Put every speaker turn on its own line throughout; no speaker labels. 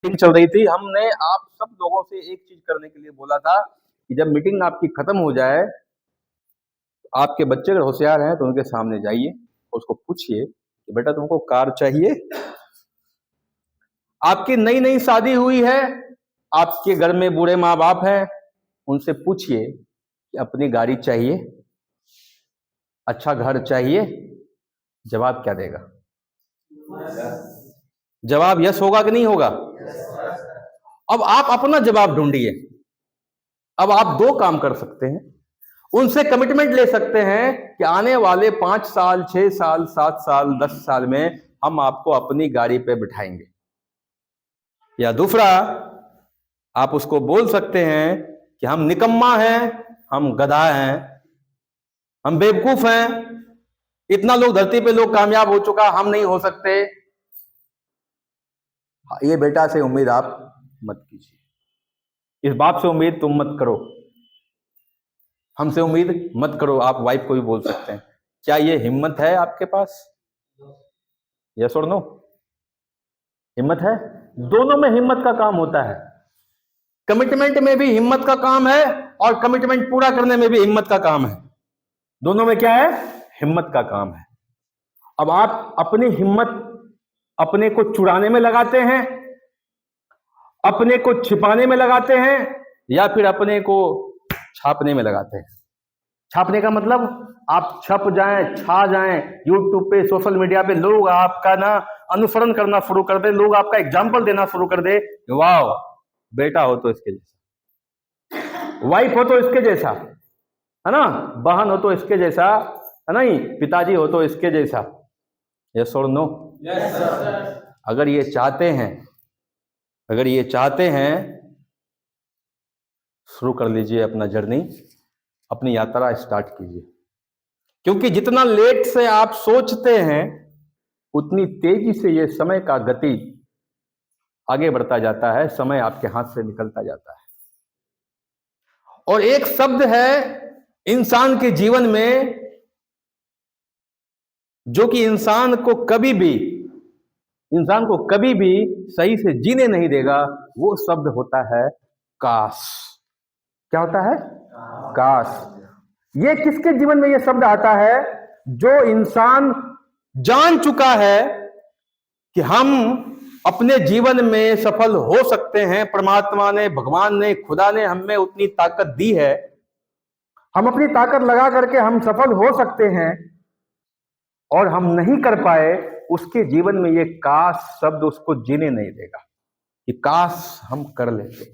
Meeting चल रही थी। हमने आप सब लोगों से एक चीज करने के लिए बोला था कि जब मीटिंग आपकी खत्म हो जाए, आपके बच्चे अगर होशियार हैं तो उनके सामने जाइए, उसको पूछिए कि बेटा तुमको कार चाहिए? आपकी नई नई शादी हुई है, आपके घर में बूढ़े माँ बाप हैं, उनसे पूछिए कि अपनी गाड़ी चाहिए, अच्छा घर चाहिए। जवाब क्या देगा? जवाब यस होगा कि नहीं होगा? अब आप अपना जवाब ढूंढिए। अब आप दो काम कर सकते हैं, उनसे कमिटमेंट ले सकते हैं कि आने वाले 5 साल, 6 साल, 7 साल, 10 साल में हम आपको अपनी गाड़ी पे बिठाएंगे। या दूसरा, आप उसको बोल सकते हैं कि हम निकम्मा हैं, हम गधा हैं, हम बेवकूफ हैं, इतना लोग धरती पे लोग कामयाब हो चुका, हम नहीं हो सकते। ये बेटा से उम्मीद आप मत कीजिए, इस बाप से उम्मीद तुम मत करो, हमसे उम्मीद मत करो। आप वाइफ को भी बोल सकते हैं। क्या ये हिम्मत है आपके पास? यस और नो? हिम्मत है? दोनों में हिम्मत का काम होता है। कमिटमेंट में भी हिम्मत का काम है और कमिटमेंट पूरा करने में भी हिम्मत का काम है। दोनों में क्या है? हिम्मत का काम है। अब आप अपनी हिम्मत अपने को चुराने में लगाते हैं, अपने को छिपाने में लगाते हैं, या फिर अपने को छापने में लगाते हैं। छापने का मतलब आप छप जाएं, छा जाएं, यूट्यूब पे, सोशल मीडिया पे लोग आपका ना अनुसरण करना शुरू कर दे, लोग आपका एग्जाम्पल देना शुरू कर दे। वाह, बेटा हो तो इसके जैसा, वाइफ हो तो इसके जैसा, है ना, बहन हो तो इसके जैसा, है नहीं, पिताजी हो तो इसके जैसा। यस और नो? Yes sir. अगर ये चाहते हैं, अगर ये चाहते हैं, शुरू कर लीजिए अपना जर्नी, अपनी यात्रा स्टार्ट कीजिए। क्योंकि जितना लेट से आप सोचते हैं, उतनी तेजी से ये समय का गति आगे बढ़ता जाता है, समय आपके हाथ से निकलता जाता है। और एक शब्द है इंसान के जीवन में जो कि इंसान को कभी भी सही से जीने नहीं देगा, वो शब्द होता है काश। क्या होता है? काश। ये किसके जीवन में ये शब्द आता है? जो इंसान जान चुका है कि हम अपने जीवन में सफल हो सकते हैं, परमात्मा ने, भगवान ने, खुदा ने हमें उतनी ताकत दी है, हम अपनी ताकत लगा करके हम सफल हो सकते हैं, और हम नहीं कर पाए, उसके जीवन में ये काश शब्द उसको जीने नहीं देगा। कि काश हम कर लेते,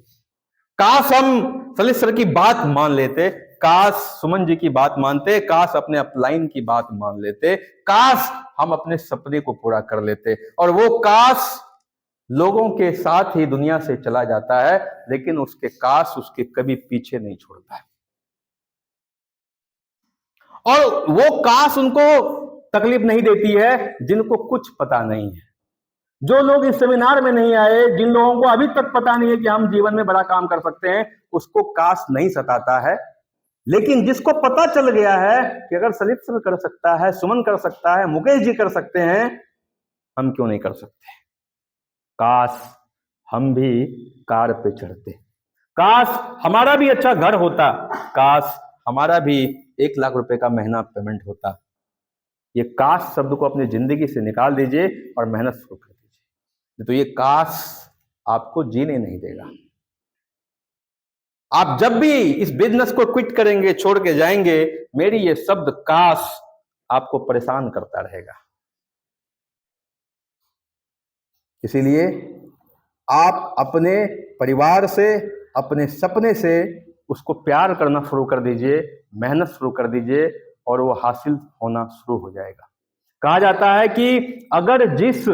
काश हम सलील सर की बात मान लेते, काश सुमन जी की बात मानते, काश अपने अपलाइन की बात मान लेते, काश हम अपने सपने को पूरा कर लेते। और वो काश लोगों के साथ ही दुनिया से चला जाता है, लेकिन उसके काश उसके कभी पीछे नहीं छोड़ता है। और वो काश उनको तकलीफ नहीं देती है जिनको कुछ पता नहीं है। जो लोग इस सेमिनार में नहीं आए, जिन लोगों को अभी तक पता नहीं है कि हम जीवन में बड़ा काम कर सकते हैं, उसको काश नहीं सताता है। लेकिन जिसको पता चल गया है कि अगर सलील सर कर सकता है, सुमन कर सकता है, मुकेश जी कर सकते हैं, हम क्यों नहीं कर सकते? काश हम भी कार पे चढ़ते, काश हमारा भी अच्छा घर होता, काश हमारा भी 1 लाख रुपए का महीना पेमेंट होता। ये काश शब्द को अपनी जिंदगी से निकाल दीजिए और मेहनत शुरू कर दीजिए, तो ये काश आपको जीने नहीं देगा। आप जब भी इस बिजनेस को क्विट करेंगे, छोड़ के जाएंगे, मेरी ये शब्द काश आपको परेशान करता रहेगा। इसीलिए आप अपने परिवार से, अपने सपने से उसको प्यार करना शुरू कर दीजिए, मेहनत शुरू कर दीजिए, और वो हासिल होना शुरू हो जाएगा। कहा जाता है कि अगर जिस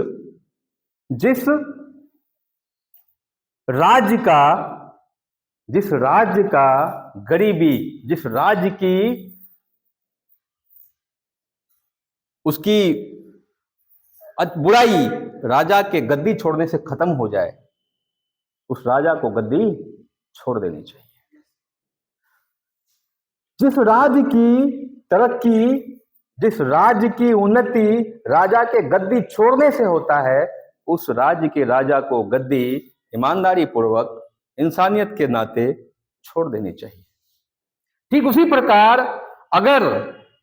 राज्य का गरीबी, जिस राज्य की उसकी बुराई राजा के गद्दी छोड़ने से खत्म हो जाए, उस राजा को गद्दी छोड़ देनी चाहिए। जिस राज्य की तरक्की, जिस राज्य की उन्नति राजा के गद्दी छोड़ने से होता है, उस राज्य के राजा को गद्दी ईमानदारी पूर्वक इंसानियत के नाते छोड़ देनी चाहिए। ठीक उसी प्रकार अगर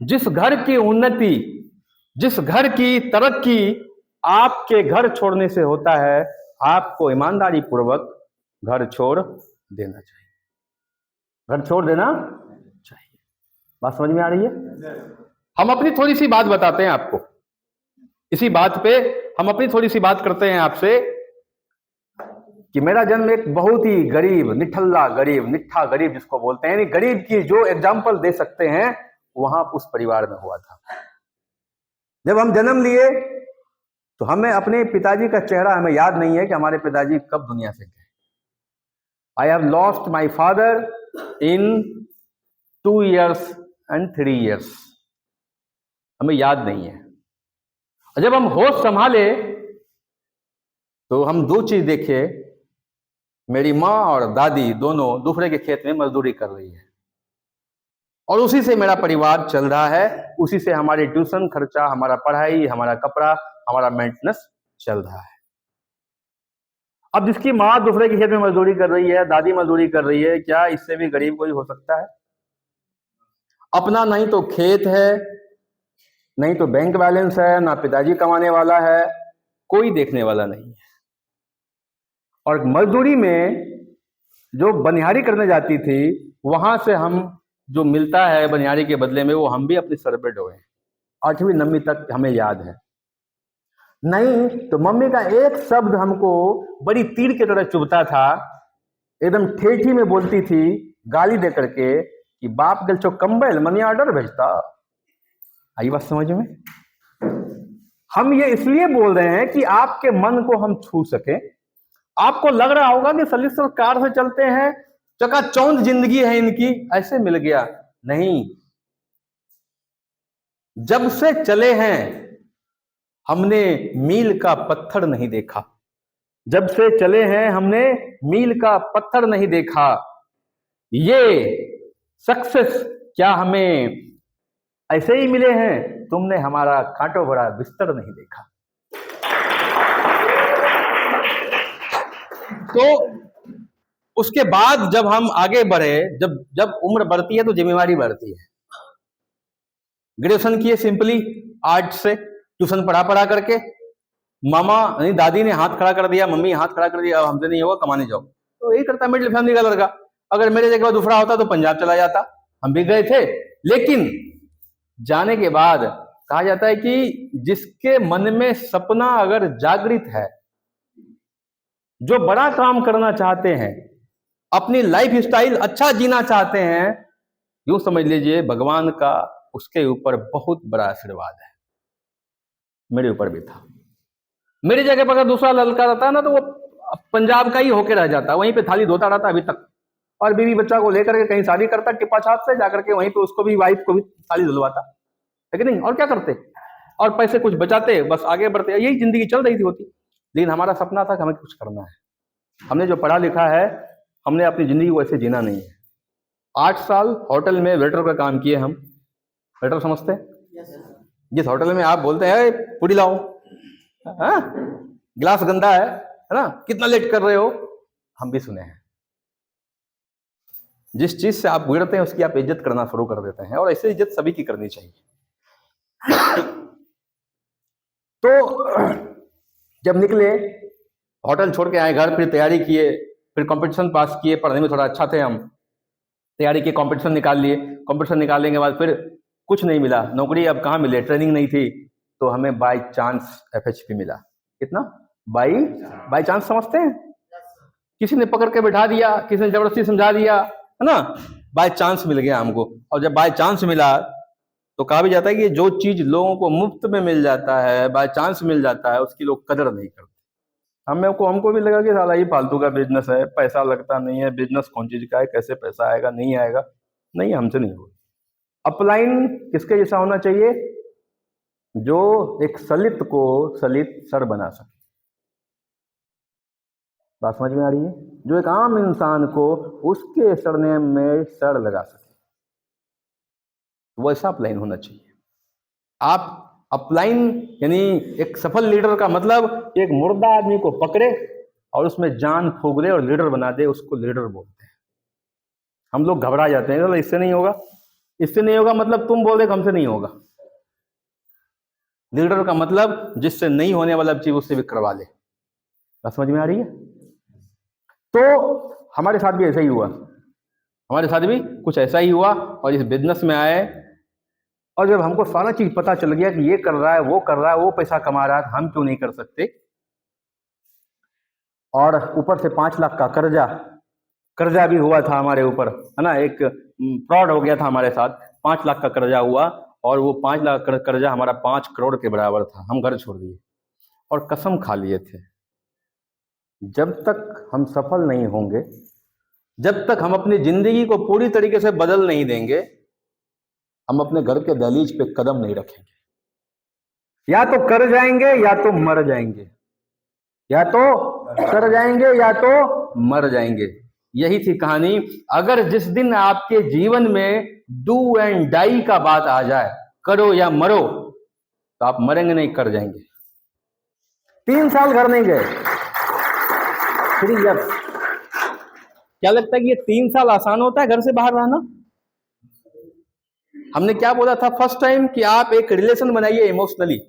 जिस घर की उन्नति, जिस घर की तरक्की आपके घर छोड़ने से होता है, आपको ईमानदारी पूर्वक घर छोड़ देना चाहिए। घर छोड़ देना चाहिए। बात समझ में आ रही है? हम अपनी थोड़ी सी बात बताते हैं आपको, इसी बात पे हम अपनी थोड़ी सी बात करते हैं आपसे कि मेरा जन्म एक बहुत ही गरीब, निठल्ला गरीब, निट्ठा गरीब जिसको बोलते हैं, यानी गरीब की जो एग्जाम्पल दे सकते हैं, वहां उस परिवार में हुआ था। जब हम जन्म लिए तो हमें अपने पिताजी का चेहरा हमें याद नहीं है कि हमारे पिताजी कब दुनिया से गए। I have lost my father in 2 years and 3 years, हमें याद नहीं है। और जब हम होश संभाले तो हम दो चीज देखे, मेरी माँ और दादी दोनों दूसरे के खेत में मजदूरी कर रही है और उसी से मेरा परिवार चल रहा है, उसी से हमारी ट्यूशन खर्चा, हमारा पढ़ाई, हमारा कपड़ा, हमारा मेंटेनेंस चल रहा है। अब जिसकी माँ दूसरे के खेत में मजदूरी कर रही है, दादी मजदूरी कर रही है, क्या इससे भी गरीब कोई हो सकता है? अपना नहीं तो खेत है, नहीं तो बैंक बैलेंस है, ना पिताजी कमाने वाला है, कोई देखने वाला नहीं है। और मजदूरी में जो बनिहारी करने जाती थी, वहां से हम जो मिलता है बनिहारी के बदले में, वो हम भी अपने सर पे ढोए। 8वीं 9वीं तक हमें याद है। नहीं तो मम्मी का एक शब्द हमको बड़ी तीर की तरह चुभता था, एकदम ठेठी में बोलती थी गाली दे करके कि बाप गल चो कंबल मनी ऑर्डर भेजता। आई बात समझ में? हम ये इसलिए बोल रहे हैं कि आपके मन को हम छू सके। आपको लग रहा होगा कि सलीसर कार से चलते हैं, चकाचौंध जिंदगी है इनकी, ऐसे मिल गया। नहीं, जब से चले हैं हमने मील का पत्थर नहीं देखा। जब से चले हैं हमने मील का पत्थर नहीं देखा। ये सक्सेस क्या हमें ऐसे ही मिले हैं? तुमने हमारा कांटों भरा बिस्तर नहीं देखा। तो उसके बाद जब हम आगे बढ़े, जब उम्र बढ़ती है तो जिम्मेवारी बढ़ती है। ग्रेजुएशन किए सिंपली आर्ट से, ट्यूशन पढ़ा करके। मामा नहीं दादी ने हाथ खड़ा कर दिया, मम्मी हाथ खड़ा कर दिया, अब हमसे नहीं होगा, कमाने जाओ। तो यही करता मिडिल फैमिली का लड़का। अगर मेरे जगह दूसरा होता तो पंजाब चला जाता, हम भी गए थे। लेकिन जाने के बाद कहा जाता है कि जिसके मन में सपना अगर जागृत है, जो बड़ा काम करना चाहते हैं, अपनी लाइफ स्टाइल अच्छा जीना चाहते हैं, यूं समझ लीजिए भगवान का उसके ऊपर बहुत बड़ा आशीर्वाद है। मेरे ऊपर भी था। मेरी जगह पर अगर दूसरा लड़का रहता ना तो वो पंजाब का ही होके रह जाता, वहीं पे थाली धोता रहता अभी तक, और बीवी बच्चा को लेकर के कहीं शादी करता टिप्पा छाप से, जाकर के वहीं पे उसको भी, वाइफ को भी थाली धुलवाता, है कि नहीं? और क्या करते? और पैसे कुछ बचाते, बस आगे बढ़ते। यही जिंदगी चल रही थी होती। लेकिन हमारा सपना था कि हमें कुछ करना है। हमने जो पढ़ा लिखा है, हमने अपनी जिंदगी को ऐसे जीना नहीं है। 8 साल होटल में वेटर का काम किए हम। वेटर समझते हैं? जिस होटल में आप बोलते हैं पूरी लाओ, गिलास गंदा है ना, कितना लेट कर रहे हो, हम भी सुने हैं। जिस चीज से आप गुजरते हैं उसकी आप इज्जत करना शुरू कर देते हैं, और ऐसे इज्जत सभी की करनी चाहिए। तो जब निकले, होटल छोड़ के आए घर, फिर तैयारी किए, फिर कंपटीशन पास किए। पढ़ने में थोड़ा अच्छा थे हम, तैयारी किए, कंपटीशन निकाल लिए। कंपटीशन निकालने के बाद फिर कुछ नहीं मिला, नौकरी अब कहाँ मिले, ट्रेनिंग नहीं थी। तो हमें बाय चांस FHP मिला। कितना? बाय चांस समझते हैं? किसी ने पकड़ के बैठा दिया, किसी ने जबरदस्ती समझा दिया, है ना? बाय चांस मिल गया हमको। और जब बाय चांस मिला तो कहा भी जाता है कि जो चीज लोगों को मुफ्त में मिल जाता है, बाय चांस मिल जाता है, उसकी लोग कदर नहीं करते। हमको भी लगा कि साला ये फालतू का बिजनेस है, पैसा लगता नहीं है, बिजनेस कौन चीज का है, कैसे पैसा आएगा, नहीं आएगा। नहीं, हमसे नहीं होगा। अपलाइन किसके जैसा होना चाहिए? जो एक सलित को सलित सर बना सके। बात समझ में आ रही है? जो एक आम इंसान को उसके सरनेम में सर लगा सके, वो ऐसा अपलाइन होना चाहिए। आप अपलाइन यानी एक सफल लीडर का मतलब एक मुर्दा आदमी को पकड़े और उसमें जान फूंक दे और लीडर बना दे, उसको लीडर बोलते हैं। हम लोग घबरा जाते हैं, इससे नहीं होगा, इससे नहीं होगा, मतलब तुम बोल रहे हमसे नहीं होगा। लीडर का मतलब जिससे नहीं होने वाला चीज उससे भी करवा ले। बात समझ में आ रही है? तो हमारे साथ भी ऐसा ही हुआ, हमारे साथ भी कुछ ऐसा ही हुआ। और इस बिजनेस में आए, और जब हमको सारा चीज पता चल गया कि ये कर रहा है, वो कर रहा है, वो पैसा कमा रहा है, हम क्यों नहीं कर सकते। और ऊपर से 5 लाख का कर्जा भी हुआ था हमारे ऊपर, है ना। एक फ्रॉड हो गया था हमारे साथ, 5 लाख का कर्जा हुआ, और वो 5 लाख का कर्जा हमारा 5 करोड़ के बराबर था। हम घर छोड़ दिए और कसम खा लिए थे, जब तक हम सफल नहीं होंगे, जब तक हम अपनी जिंदगी को पूरी तरीके से बदल नहीं देंगे, हम अपने घर के दहलीज पे कदम नहीं रखेंगे। या तो कर जाएंगे या तो मर जाएंगे, या तो कर जाएंगे या तो मर जाएंगे। यही थी कहानी। अगर जिस दिन आपके जीवन में डू एंड डाई का बात आ जाए, करो या मरो, तो आप मरेंगे नहीं, कर जाएंगे। 3 साल घर नहीं गए, 3 ईयर। क्या लगता है कि ये 3 साल आसान होता है घर से बाहर रहना? हमने क्या बोला था फर्स्ट टाइम कि आप एक रिलेशन बनाइए इमोशनली।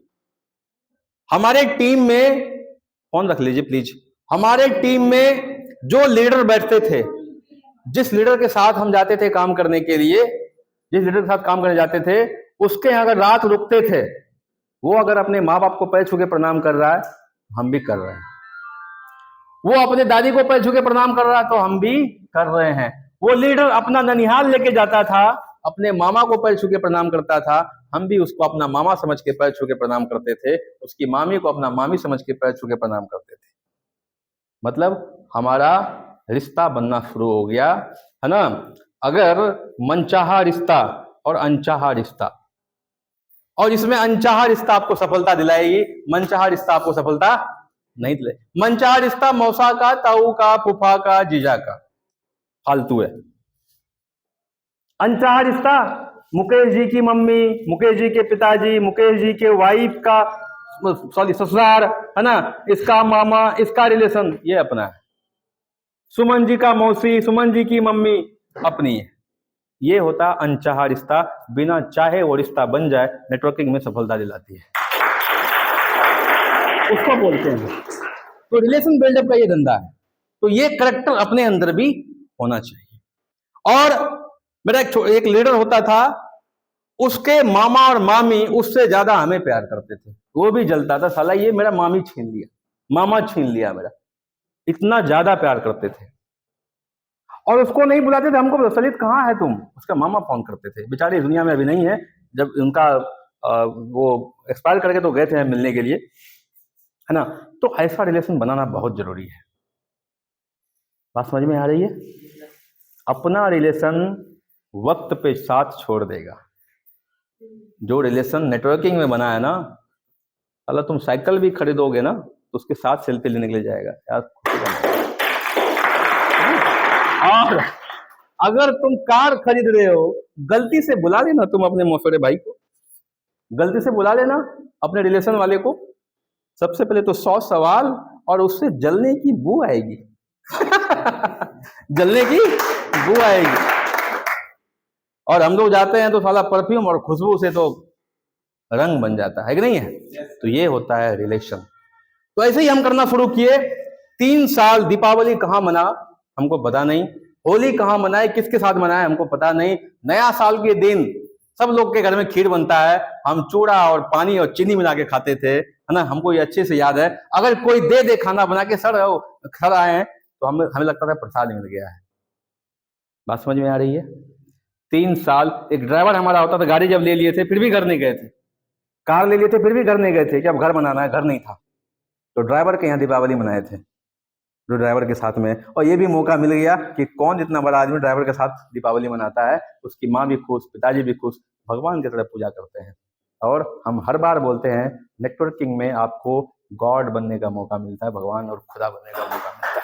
हमारे टीम में, फोन रख लीजिए प्लीज, हमारे टीम में जो लीडर बैठते थे, जिस लीडर के साथ हम जाते थे काम करने के लिए, जिस लीडर के साथ काम करने जाते थे, उसके यहाँ अगर रात रुकते थे, वो अगर अपने माँ बाप को पैर छू के प्रणाम कर रहा है, हम भी कर रहे हैं। वो अपने दादी को पैर छू के प्रणाम कर रहा है, तो हम भी कर रहे हैं। वो लीडर अपना ननिहाल लेके जाता था, अपने मामा को पैर छू के प्रणाम करता था, हम भी उसको अपना मामा समझ के पैर छू के प्रणाम करते थे, उसकी मामी को अपना मामी समझ के पैर छू के प्रणाम करते थे। मतलब हमारा रिश्ता बनना शुरू हो गया, है ना। अगर मनचाहा रिश्ता और अनचाहा रिश्ता, और इसमें अनचाहा रिश्ता आपको सफलता दिलाएगी, मनचाहा रिश्ता आपको सफलता नहीं दिलाए। मनचाहा रिश्ता मौसा का, ताऊ का, फूफा का, जीजा का, फालतू है। अनचाहा रिश्ता मुकेश जी की मम्मी, मुकेश जी के पिताजी, मुकेश जी के वाइफ का, सॉरी ससुराल, है ना, इसका मामा, इसका रिलेशन, ये अपना है। सुमन जी का मौसी, सुमन जी की मम्मी अपनी है। ये होता अनचाहा रिश्ता, बिना चाहे वो रिश्ता बन जाए, नेटवर्किंग में सफलता दिलाती है, उसको बोलते हैं। तो रिलेशन बिल्डअप का ये धंधा है। तो ये करेक्टर अपने अंदर भी होना चाहिए। और मेरा एक लीडर होता था, उसके मामा और मामी उससे ज्यादा हमें प्यार करते थे। वो भी जलता था, साला ये मेरा मामी छीन लिया, मामा छीन लिया मेरा, इतना ज्यादा प्यार करते थे। और उसको नहीं बुलाते थे, हमको सलित कहाँ है तुम, उसका मामा फोन करते थे। बेचारे दुनिया में अभी नहीं है, जब उनका वो एक्सपायर करके तो गए थे मिलने के लिए, है ना। तो ऐसा रिलेशन बनाना बहुत जरूरी है। बात समझ में आ रही है? अपना रिलेशन वक्त पे साथ छोड़ देगा। जो रिलेशन नेटवर्किंग में बना है ना, अगर तुम साइकिल भी खरीदोगे ना, तो उसके साथ सेल्फी लेने के लिए जाएगा यार। और अगर तुम कार खरीद रहे हो, गलती से बुला लेना तुम अपने मौसरे भाई को, गलती से बुला लेना अपने रिलेशन वाले को, सबसे पहले तो 100 सवाल, और उससे जलने की बू आएगी जलने की बू आएगी। और हम लोग जाते हैं तो साला परफ्यूम और खुशबू से तो रंग बन जाता है कि नहीं है। तो ये होता है रिलेशन। तो ऐसे ही हम करना शुरू किए। 3 साल दीपावली कहाँ मना हमको पता नहीं, होली कहाँ मनाए, किसके साथ मनाए हमको पता नहीं। नया साल के दिन सब लोग के घर में खीर बनता है, हम चूड़ा और पानी और चीनी मिला के खाते थे, है ना। हमको ये अच्छे से याद है। अगर कोई दे दे खाना बना के, सर आए हैं, तो हमें लगता था प्रसाद मिल गया है। बात समझ में आ रही है? 3 साल। एक ड्राइवर हमारा होता था, गाड़ी जब ले लिए थे फिर भी घर नहीं गए थे, कार ले लिए थे फिर भी घर नहीं गए थे कि अब घर बनाना है, घर नहीं था। तो ड्राइवर के यहाँ दीपावली मनाए थे, जो ड्राइवर के साथ में। और ये भी मौका मिल गया कि कौन इतना बड़ा आदमी ड्राइवर के साथ दीपावली मनाता है, उसकी माँ भी खुश, पिताजी भी खुश, भगवान की तरह पूजा करते हैं। और हम हर बार बोलते हैं, नेटवर्किंग में आपको गॉड बनने का मौका मिलता है, भगवान और खुदा बनने का मौका मिलता है।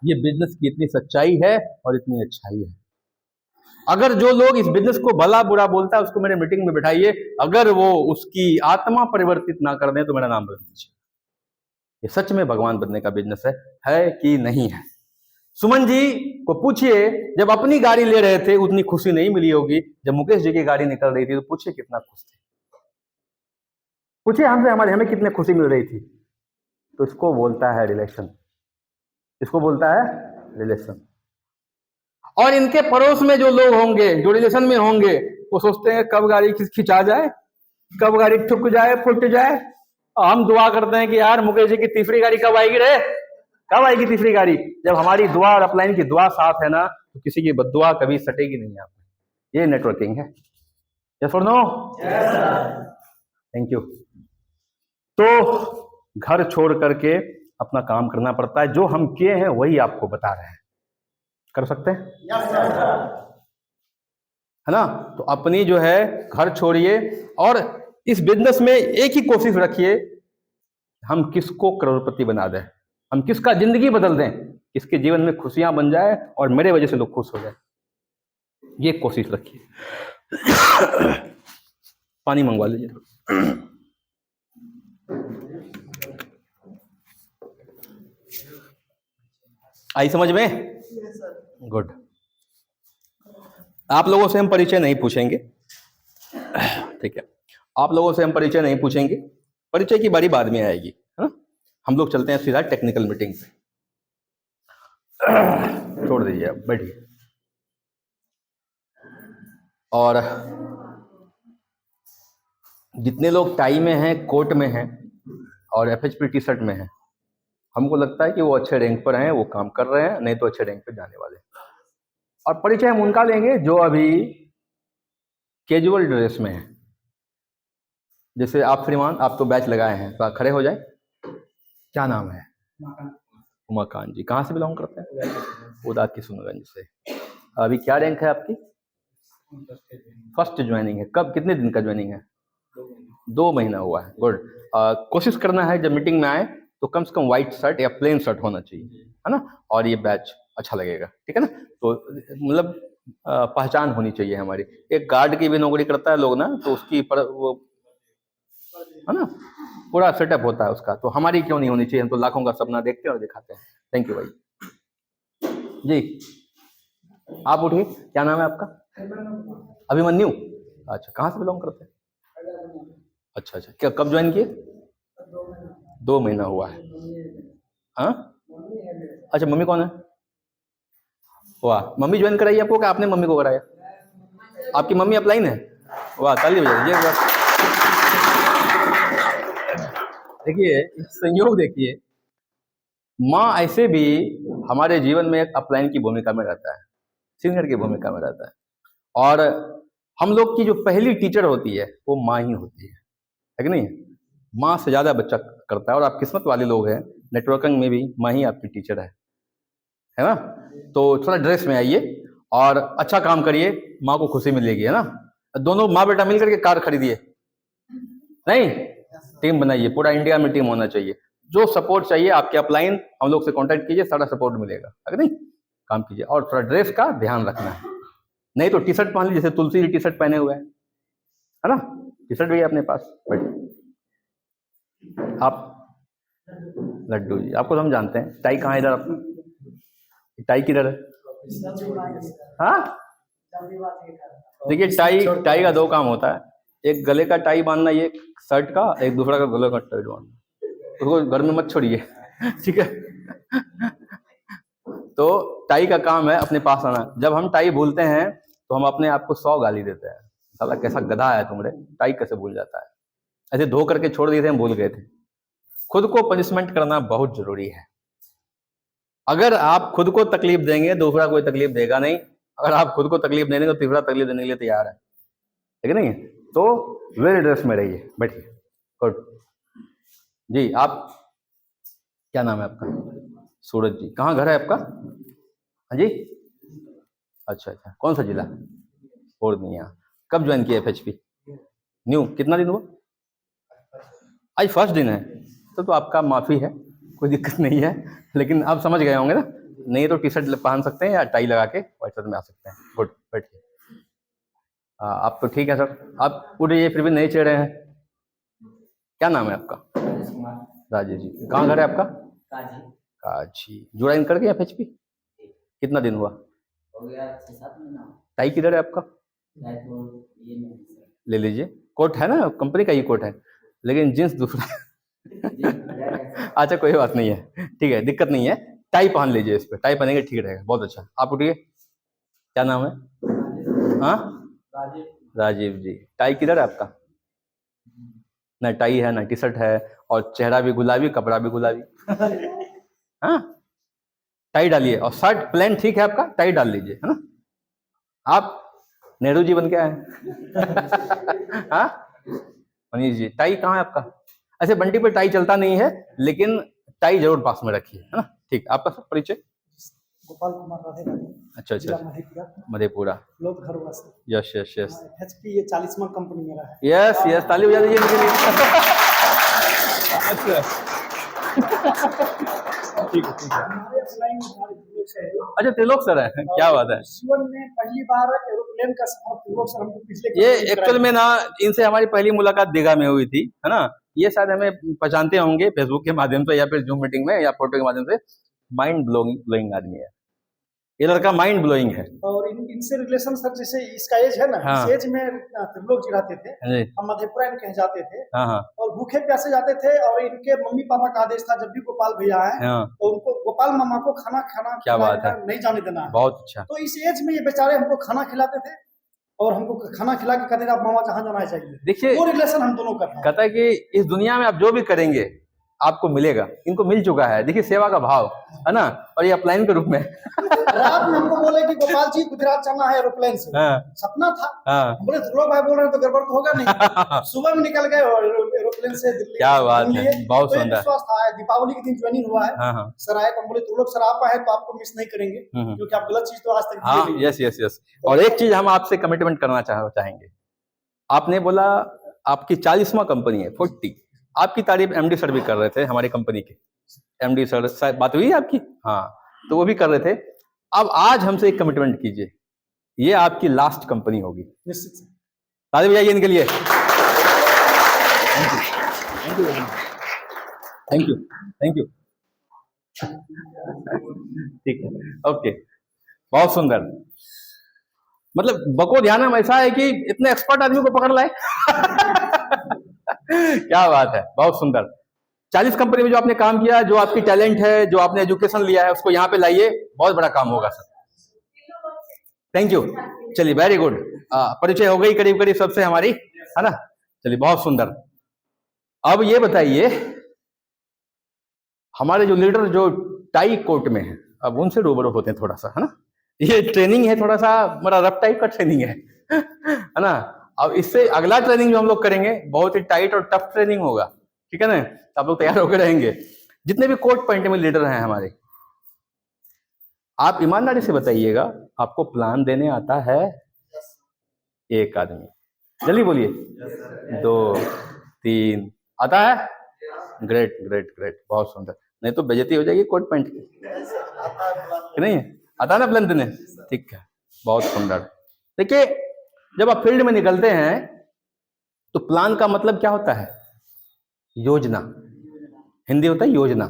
ये बिजनेस की इतनी सच्चाई है और इतनी अच्छाई है। अगर जो लोग इस बिजनेस को भला बुरा बोलता है उसको मेरे मीटिंग में बिठाइए, अगर वो उसकी आत्मा परिवर्तित ना कर दें तो मेरा नाम बदल दीजिए। ये सच में भगवान बनने का बिजनेस है कि नहीं है? सुमन जी को पूछिए, जब अपनी गाड़ी ले रहे थे उतनी खुशी नहीं मिली होगी, जब मुकेश जी की गाड़ी निकल रही थी तो पूछिए कितना खुश थे। पूछिए हमसे, हमें कितनी खुशी मिल रही थी। तो इसको बोलता है रिलेशन, इसको बोलता है रिलेशन। और इनके पड़ोस में जो लोग होंगे, जो रिलेशन में होंगे, वो सोचते हैं कब गाड़ी खिंचा जाए, कब गाड़ी ठुक जाए, फुट जाए। हम दुआ करते हैं कि यार मुकेश जी की तीसरी गाड़ी कब आएगी रे, कब आएगी तीसरी गाड़ी। जब हमारी दुआ और अपलाइन की दुआ साथ है ना, तो किसी की बद्दुआ कभी सटेगी नहीं आप। ये नेटवर्किंग है। यस और नो? Thank you. तो घर छोड़ करके अपना काम करना पड़ता है। जो हम किए हैं वही आपको बता रहे हैं। कर सकते हैं? है ना? तो अपनी जो है घर छोड़िए और इस बिजनेस में एक ही कोशिश रखिए, हम किसको करोड़पति बना दें, हम किसका जिंदगी बदल दें, किसके जीवन में खुशियां बन जाए और मेरे वजह से लोग खुश हो जाए। ये कोशिश रखिए। पानी मंगवा लीजिए। आई समझ में? गुड। आप लोगों से हम परिचय नहीं पूछेंगे, ठीक है? आप लोगों से हम परिचय नहीं पूछेंगे, परिचय की बारी बाद में आएगी, है ना? हम लोग चलते हैं सीधा टेक्निकल मीटिंग पे। छोड़ दीजिए, आप बैठिए। और जितने लोग टाई में हैं, कोट में हैं और एफएचपी टी शर्ट में हैं, हमको लगता है कि वो अच्छे रैंक पर हैं, वो काम कर रहे हैं, नहीं तो अच्छे रैंक पे जाने वाले। और परिचय हम उनका लेंगे जो अभी कैजुअल ड्रेस में है। जैसे आप श्रीमान, आप तो बैच लगाए हैं, तो आप खड़े हो जाए। क्या नाम है? उमाकांत जी। कहाँ से बिलोंग करते हैं? उदात किशनगंज से। अभी क्या रैंक है आपकी? फर्स्ट ज्वाइनिंग है। कब, कितने दिन का ज्वाइनिंग है? 2 महीना हुआ है। गुड। कोशिश करना है जब मीटिंग में आए तो कम से कम व्हाइट शर्ट या प्लेन शर्ट होना चाहिए, है ना? और ये बैच अच्छा लगेगा, ठीक है ना? तो मतलब पहचान होनी चाहिए हमारी। एक गार्ड की भी नौकरी करता है लोग ना, तो उसकी वो, है ना, पूरा सेटअप होता है उसका। तो हमारी क्यों नहीं होनी चाहिए? हम तो लाखों का सपना देखते हैं और दिखाते हैं। थैंक यू भाई जी। आप उठिए। क्या नाम है आपका? अभिमन्यु। अच्छा, कहाँ से बिलोंग करते हैं? अच्छा अच्छा। क्या, कब ज्वाइन किए? 2 महीना हुआ है। हाँ, अच्छा। मम्मी कौन है? वाह, मम्मी ज्वाइन कराई आपको, क्या आपने मम्मी को कराया? आपकी मम्मी अपलाइन है? वाह, ताली बजा दीजिए। देखिए संयोग, देखिए माँ ऐसे भी हमारे जीवन में एक अपलाइन की भूमिका में रहता है, सीनियर की भूमिका में रहता है। और हम लोग की जो पहली टीचर होती है वो माँ ही होती है कि नहीं? माँ से ज्यादा बच्चा करता है। और आप किस्मत वाले लोग हैं, नेटवर्किंग में भी माँ ही आपकी टीचर है ना? तो थोड़ा ड्रेस में आइए और अच्छा काम करिए, माँ को खुशी मिलेगी, है ना? दोनों माँ बेटा मिलकर के कार खरीदिए, नहीं, टीम बनाइए। पूरा इंडिया में टीम होना चाहिए। जो सपोर्ट चाहिए आपके अपलाइन, हम लोग से कांटेक्ट कीजिए, सारा सपोर्ट मिलेगा, है नहीं? काम कीजिए और थोड़ा ड्रेस का ध्यान रखना है। नहीं तो टी शर्ट पहन लीजिए, जैसे तुलसी जी टी शर्ट पहने हुए हैं, है ना? टी शर्ट भी है अपने पास। आप लड्डू जी, आपको तो हम जानते हैं। टाई कहाँ है इधर अपना? टाई किधर है? हाँ, देखिए टाई का 2 काम होता है। एक गले का टाई बांधना, ये शर्ट का, एक दूसरा का गले का टाई बांधना। उसको घर में मत छोड़िए, ठीक है? तो टाई का काम है अपने पास आना। जब हम टाई भूलते हैं तो हम अपने आप को 100 गाली देते हैं, साला कैसा गधा है तुम रे, टाई कैसे भूल जाता है? ऐसे धो करके छोड़ दिए थे, हम भूल गए थे। खुद को पनिशमेंट करना बहुत जरूरी है। अगर आप खुद को तकलीफ देंगे, दूसरा कोई तकलीफ देगा नहीं। अगर आप खुद को तकलीफ देंगे तो तीसरा तकलीफ देने के लिए तैयार है, ठीक है नहीं? तो वेल ड्रेस में रहिए, बैठिए। गुड जी। आप, क्या नाम है आपका? सूरज जी। कहाँ घर है आपका? हाँ जी, अच्छा अच्छा। कौन सा जिला? पूर्णिया। कब ज्वाइन किया एफएचपी? न्यू। कितना दिन हुआ? आज फर्स्ट दिन है। तो आपका माफी है, कोई दिक्कत नहीं है, लेकिन आप समझ गए होंगे ना? नहीं तो टी शर्ट पहन सकते हैं या टाई लगा के व्हाइट शर्ट में आ सकते हैं। गुड, बैठिए। आप तो ठीक है सर, आप उठिए फिर भी नहीं चढ़ रहे हैं। क्या नाम है आपका?
राजेश कुमार।
राजेश जी, कहाँ घर है आपका?
काजी।
काजी। ज्वाइन कर गए एफएचपी? कितना दिन हुआ?
हो गया 6-7 महीना।
टाई किधर है आपका?
रायपुर ये नहीं सर।
ले लीजिए, कोट है ना, कंपनी का ही कोट है, लेकिन जींस दूसरा अच्छा कोई बात नहीं है, ठीक है, दिक्कत नहीं है। टाई पहन लीजिए, इस पर टाई पहनेंगे ठीक रहेगा, बहुत अच्छा। आप उठिए, क्या नाम है? हाँ,
राजीव।
राजीव जी। टाई किधर है आपका? ना टाई है ना टी शर्ट है, और चेहरा भी गुलाबी, कपड़ा भी गुलाबी। हाँ, टाई डालिए, और शर्ट प्लेन ठीक है आपका, टाई डाल लीजिए, है ना। आप नेहरू जी बन के आए हैं। हाँ, मनीष जी, टाई कहाँ है आपका? ऐसे बंटी पे टाई चलता नहीं है, लेकिन टाई जरूर पास में रखिए, है ना। ठीक, आपका सब परिचय?
गोपाल कुमार राधे।
अच्छा अच्छा,
मधेपुरा।
मधेपुरा।
लोग घर वासी।
यस यस यस
एचपी ये 40वां कंपनी मेरा है।
यस यस, ताली बजा दीजिए इनके लिए। अच्छा ठीक है ठीक है।
हमारे अपलाइन हमारे त्रिलोक सर हैं।
अच्छा, त्रिलोक सर है, क्या बात है।
जीवन में पहली बार एरोप्लेन का सफर त्रिलोक सर हमको पिछले
ये
कुछ दिन
एक्चुअल में ना, इनसे हमारी पहली मुलाकात दीघा में हुई थी, है ना। ये शायद हमें पहचानते होंगे फेसबुक के माध्यम से, या फिर जूम मीटिंग में, या फोटो के माध्यम से। माइंड ब्लोइंग आदमी है ये लड़का, माइंड ब्लोइंग है।
और इनसे रिलेशन सर, जैसे इसका एज है ना,
हाँ।
इस एज में त्रिलोक जी रहते थे,
जी।
हम मधेपुरा इनके यहाँ जाते थे,
हाँ हाँ
और भूखे प्यासे जाते थे, और इनके मम्मी पापा का आदेश था जब भी गोपाल भैया आए
हाँ,
तो उनको गोपाल मामा को खाना खाना
क्या
खिलाना
बात है।
नहीं जाने देना है।
बहुत अच्छा।
तो इस एज में ये बेचारे हमको खाना खिलाते थे, और हमको खाना खिला के कहते थे आप मामा जहाँ जाना चाहिए।
देखिए,
वो रिलेशन हम दोनों का था।
कहता है कि इस दुनिया में आप जो भी करेंगे आपको मिलेगा, इनको मिल चुका है। देखिए सेवा का भाव, है ना, और ये अपलाइन के रूप में।
रात में हमको बोले कि गोपाल जी गुजरात जाना है एरोप्लेन से।
हाँ
सपना था।
हाँ।
हम बोले त्रिलोक भाई बोल रहे हैं तो गड़बड़ तो होगा नहीं। सुबह में निकल गए और एरोप्लेन से दिल्ली।
क्या बात है, बहुत
तो ये
सुंदर।
विश्वास था, दीपावली के दिन ज्वाइनिंग हुआ है।
हाँ हाँ
सर आए तो हम बोले त्रिलोक सर आप आए तो आपको मिस नहीं करेंगे, क्योंकि आप गलत चीज तो आज तक
हाँ,
दिए नहीं।
Yes yes yes. और एक चीज हम आपसे कमिटमेंट करना चाहेंगे। आपने बोला आपकी 40वां कंपनी है, 40। आपकी तारीफ एमडी सर भी कर रहे थे, हमारी कंपनी के एमडी सर, शायद बात हुई है आपकी? हाँ, तो वो भी कर रहे थे। अब आज हमसे एक कमिटमेंट कीजिए, ये आपकी लास्ट कंपनी होगी।
निश्चित से।
ताली बजाइए इनके लिए। Thank you thank you. ठीक है, ओके, बहुत सुंदर। मतलब बको ध्यान में ऐसा है कि इतने एक्सपर्ट आदमी को पकड़ लाए। क्या बात है, बहुत सुंदर। 40 कंपनी में जो आपने काम किया, जो आपकी टैलेंट है, जो आपने एजुकेशन लिया है, उसको यहाँ पे लाइए, बहुत बड़ा काम होगा सर। Thank you. चलिए, वेरी गुड। परिचय हो गई करीब करीब सबसे हमारी, है ना। चलिए, बहुत सुंदर। अब ये बताइए, हमारे जो लीडर जो टाई कोट में है, अब उनसे रूबरू होते हैं थोड़ा सा, है ना। ये ट्रेनिंग है, थोड़ा सा बड़ा रफ टाइप का ट्रेनिंग है ना। अब इससे अगला ट्रेनिंग जो हम लोग करेंगे बहुत ही टाइट और टफ ट्रेनिंग होगा, ठीक है ना। आप लोग तैयार होकर रहेंगे। जितने भी कोट पॉइंट में लीडर हैं हमारे, आप ईमानदारी से बताइएगा, आपको प्लान देने आता है? एक आदमी, जल्दी बोलिए। 2 3 आता है? ग्रेट ग्रेट ग्रेट, बहुत सुंदर। नहीं तो बेइज्जती हो जाएगी कोट पैंट की, कि नहीं? आता है ना प्लान देने? ठीक है, बहुत सुंदर। देखिए, जब आप फील्ड में निकलते हैं तो प्लान का मतलब क्या होता है? योजना। हिंदी होता है योजना।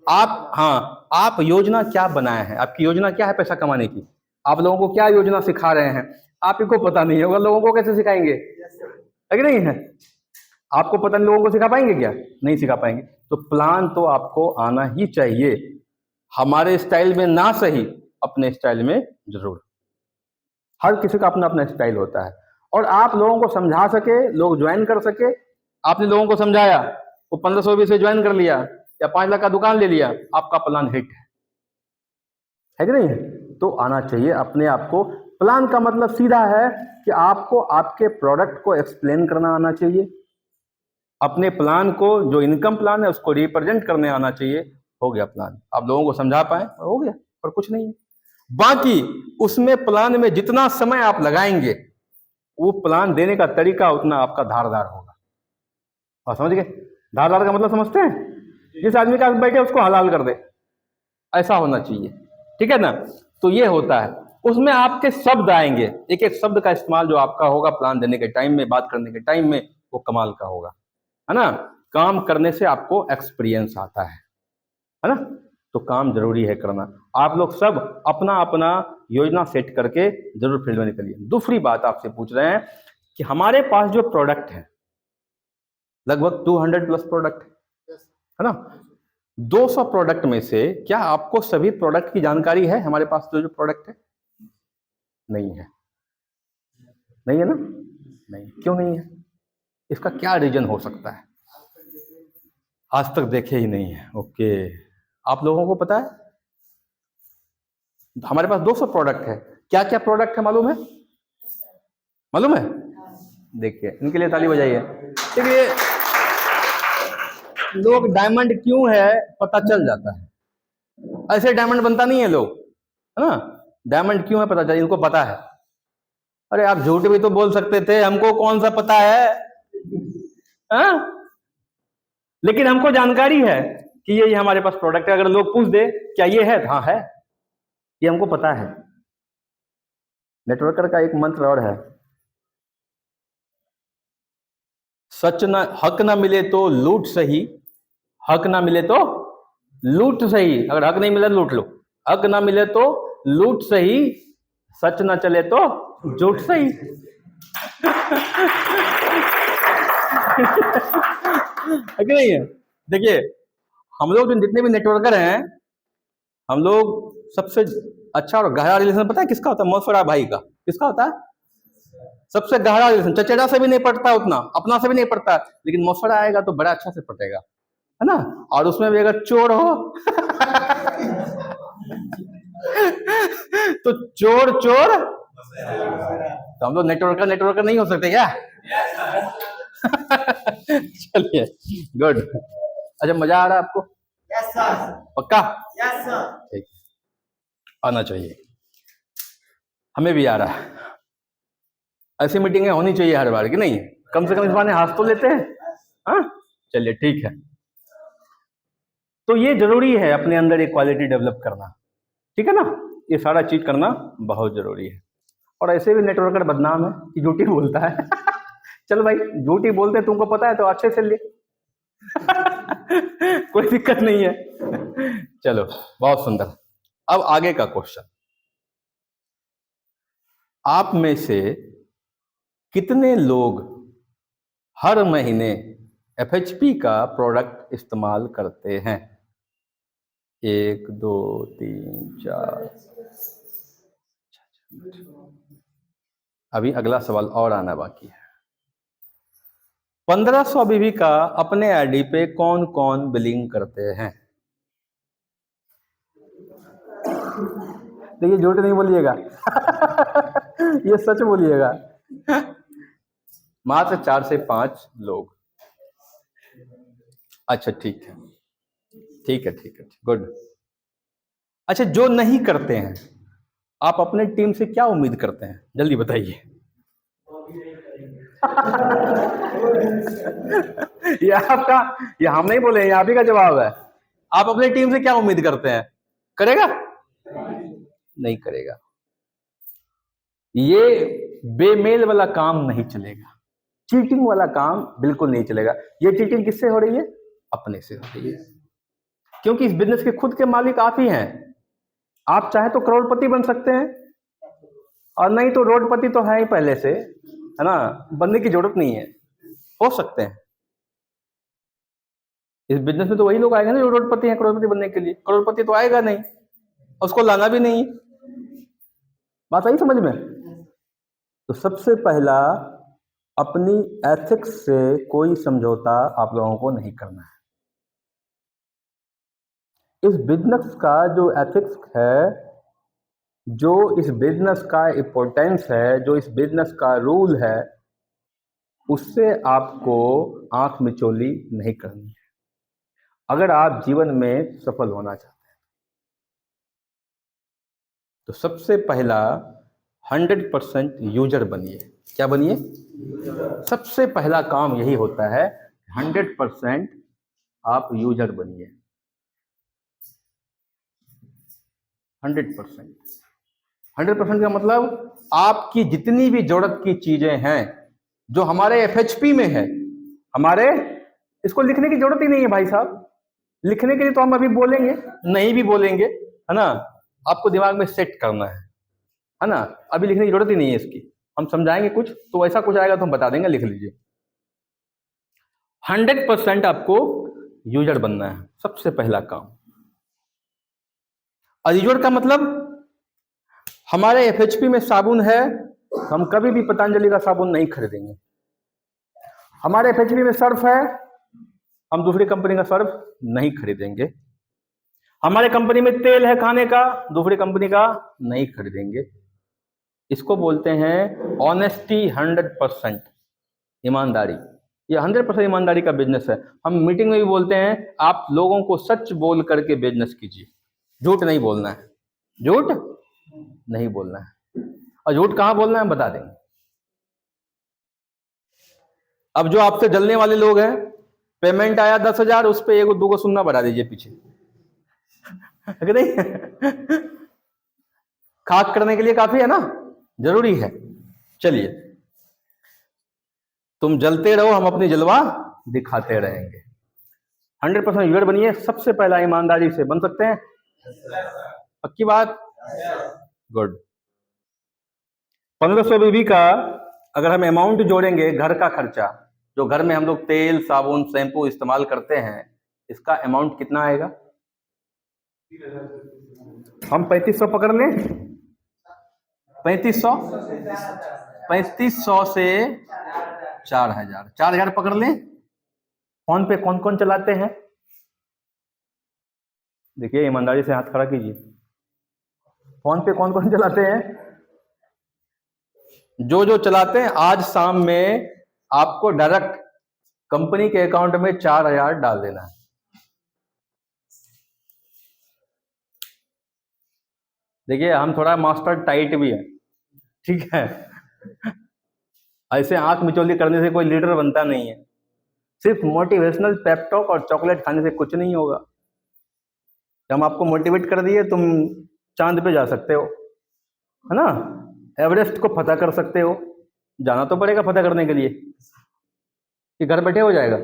आप, हाँ, आप योजना क्या बनाए हैं? आपकी योजना क्या है पैसा कमाने की? आप लोगों को क्या योजना सिखा रहे हैं? आप ही को पता नहीं होगा, लोगों को कैसे सिखाएंगे? है कि नहीं है? आपको पता नहीं, लोगों को सिखा पाएंगे क्या? नहीं सिखा पाएंगे। तो प्लान तो आपको आना ही चाहिए, हमारे स्टाइल में ना सही, अपने स्टाइल में जरूर। हर किसी का अपना अपना स्टाइल होता है, और आप लोगों को समझा सके, लोग ज्वाइन कर सके। आपने लोगों को समझाया, वो 1520 से ज्वाइन कर लिया, या 5 लाख का दुकान ले लिया, आपका प्लान हिट है कि नहीं? तो आना चाहिए अपने आप को। प्लान का मतलब सीधा है कि आपको आपके प्रोडक्ट को एक्सप्लेन करना आना चाहिए, अपने प्लान को, जो इनकम प्लान है उसको रिप्रेजेंट करने आना चाहिए। हो गया प्लान, आप लोगों को समझा पाए, हो गया, और कुछ नहीं है। बाकी उसमें प्लान में जितना समय आप लगाएंगे, वो प्लान देने का तरीका उतना आपका धारदार होगा। और समझ गए? धारदार का मतलब समझते हैं? जिस आदमी के पास बैठे उसको हलाल कर दे, ऐसा होना चाहिए, ठीक है ना। तो ये होता है। उसमें आपके शब्द आएंगे, एक एक शब्द का इस्तेमाल जो आपका होगा प्लान देने के टाइम में, बात करने के टाइम में, वो कमाल का होगा, है ना। काम करने से आपको एक्सपीरियंस आता है ना। तो काम जरूरी है करना। आप लोग सब अपना अपना योजना सेट करके जरूर फील्ड में निकलिए। दूसरी बात आपसे पूछ रहे हैं कि हमारे पास जो प्रोडक्ट है, लगभग 200 प्लस प्रोडक्ट है ना। 200 प्रोडक्ट में से क्या आपको सभी प्रोडक्ट की जानकारी है? हमारे पास जो जो प्रोडक्ट है, नहीं है, नहीं है ना। नहीं, क्यों नहीं है? इसका क्या रीजन हो सकता है? आज तक देखे ही नहीं है। ओके, आप लोगों को पता है हमारे पास 200 प्रोडक्ट है। क्या क्या प्रोडक्ट है मालूम है? मालूम है? देखिए, इनके लिए ताली बजाइए। देखिए, लोग डायमंड क्यों है पता चल जाता है, ऐसे डायमंड बनता नहीं है लोग, है ना। डायमंड क्यों है पता चल, इनको पता है। अरे आप झूठ भी तो बोल सकते थे, हमको कौन सा पता है, हाँ? लेकिन हमको जानकारी है कि ये हमारे पास प्रोडक्ट है। अगर लोग पूछ दे क्या ये है, हाँ है, ये हमको पता है। नेटवर्कर का एक मंत्र और है, सच ना, हक ना मिले तो लूट सही, हक ना मिले तो लूट सही। अगर हक नहीं मिले तो लूट लो, हक ना मिले तो लूट सही, सच ना चले तो झूठ सही। है कि नहीं है? देखिए, हम लोग जो जितने भी नेटवर्कर हैं, हम लोग सबसे अच्छा और गहरा रिलेशन पता है किसका होता है? मौसरा भाई का। किसका होता है? सबसे गहरा रिलेशन। चचेरा से भी नहीं पड़ता उतना, अपना से भी नहीं पड़ता, लेकिन मौसरा आएगा तो बड़ा अच्छा से पटेगा, है ना। और उसमें भी अगर चोर हो तो चोर चोर, तो हम लोग नेटवर्कर नहीं हो सकते क्या? चलिए, गुड। अच्छा, मजा आ रहा है आपको?
Yes sir.
पक्का?
Yes sir.
ठीक, आना चाहिए, हमें भी आ रहा है। ऐसी मीटिंगें होनी चाहिए हर बार, कि नहीं? कम से कम इस बहाने हाथ तो लेते हैं, हाँ। चलिए, ठीक है। तो ये जरूरी है अपने अंदर एक क्वालिटी डेवलप करना, ठीक है ना। ये सारा चीज करना बहुत जरूरी है। और ऐसे भी नेटवर्कर बदनाम है कि झूठी बोलता है। चल भाई, झूठी बोलते तुमको पता है तो अच्छे से ले। कोई दिक्कत नहीं है। चलो, बहुत सुंदर। अब आगे का क्वेश्चन, आप में से कितने लोग हर महीने FHP का प्रोडक्ट इस्तेमाल करते हैं? 1 2 3 4। अभी अगला सवाल और आना बाकी है। 1500 बीबी का अपने आईडी पे कौन कौन बिलिंग करते हैं? देखिए, झूठ नहीं बोलिएगा। ये सच बोलिएगा। मात्र 4 से 5 लोग। अच्छा, ठीक है, ठीक है, ठीक है, गुड। अच्छा, जो नहीं करते हैं, आप अपने टीम से क्या उम्मीद करते हैं? जल्दी बताइए। ये आपका, ये हम नहीं बोले, ये आप ही का जवाब है। आप अपनी टीम से क्या उम्मीद करते हैं? करेगा? नहीं करेगा। ये बेमेल वाला काम नहीं चलेगा, चीटिंग वाला काम बिल्कुल नहीं चलेगा। ये चीटिंग किससे हो रही है? अपने से हो रही है, क्योंकि इस बिजनेस के खुद के मालिक आप ही हैं। आप चाहे तो करोड़पति बन सकते हैं, और नहीं तो रोडपति तो है ही पहले से, है ना। बनने की जरूरत नहीं है, हो सकते हैं। इस बिजनेस में तो वही लोग आएंगे ना जो रोडपति हैं। करोड़पति बनने के लिए करोड़पति तो आएगा नहीं, उसको लाना भी नहीं। बात आई समझ में? तो सबसे पहला, अपनी एथिक्स से कोई समझौता आप लोगों को नहीं करना है। इस बिजनेस का जो एथिक्स है, जो इस बिजनेस का इंपॉर्टेंस है, जो इस बिजनेस का रूल है, उससे आपको आंख मिचौली नहीं करनी है अगर आप जीवन में सफल होना चाहते हैं। तो सबसे पहला 100% यूजर बनिए। क्या बनिए? सबसे पहला काम यही होता है, 100% आप यूजर बनिए। 100%। 100% का मतलब आपकी जितनी भी जरूरत की चीजें हैं जो हमारे FHP में है, हमारे इसको लिखने की जरूरत ही नहीं है भाई साहब। लिखने के लिए तो हम अभी बोलेंगे, नहीं भी बोलेंगे, है ना, आपको दिमाग में सेट करना है ना। अभी लिखने की जरूरत ही नहीं है इसकी, हम समझाएंगे कुछ तो ऐसा कुछ आएगा तो हम बता देंगे, लिख लीजिए। 100% आपको यूजर बनना है, सबसे पहला काम। और यूजर का मतलब हमारे FHP में साबुन है, हम कभी भी पतंजलि का साबुन नहीं खरीदेंगे। हमारे FHP में सर्फ है, हम दूसरी कंपनी का सर्फ नहीं खरीदेंगे। हमारे कंपनी में तेल है खाने का, दूसरी कंपनी का नहीं खरीदेंगे। इसको बोलते हैं ऑनेस्टी, 100% ईमानदारी। ये 100% ईमानदारी का बिजनेस है। हम मीटिंग में भी बोलते हैं आप लोगों को सच बोल करके बिजनेस कीजिए, झूठ नहीं बोलना है, झूठ नहीं बोलना है। और झूठ कहां बोलना है बता देंगे। अब जो आपसे जलने वाले लोग हैं, पेमेंट आया 10,000, उस पर 1-2 सुनना बढ़ा दीजिए पीछे, नहीं खाक करने के लिए काफी है ना, जरूरी है। चलिए, तुम जलते रहो, हम अपनी जलवा दिखाते रहेंगे। 100% यूजर बनिए। सबसे पहला ईमानदारी से बन सकते हैं, पक्की बात, गुड। 1500 बीबी का अगर हम अमाउंट जोड़ेंगे, घर का खर्चा जो घर में हम लोग तेल साबुन शैम्पू इस्तेमाल करते हैं, इसका अमाउंट कितना आएगा? हम 3500 पकड़ लें, 3500 से 4000, 4000 पकड़ लें। फोन पे कौन कौन चलाते हैं? देखिए, ईमानदारी से हाथ खड़ा कीजिए। फोन पे कौन कौन चलाते हैं? जो चलाते हैं, आज शाम में आपको डायरेक्ट कंपनी के अकाउंट में 4000 डाल देना है। देखिए, हम थोड़ा मास्टर टाइट भी है, ठीक है। ऐसे आंख मिचौली करने से कोई लीडर बनता नहीं है। सिर्फ मोटिवेशनल पेप टॉक और चॉकलेट खाने से कुछ नहीं होगा। हम आपको मोटिवेट कर दिए, तुम चांद पे जा सकते हो, है ना, एवरेस्ट को फतह कर सकते हो। जाना तो पड़ेगा फतह करने के लिए, कि घर बैठे हो जाएगा?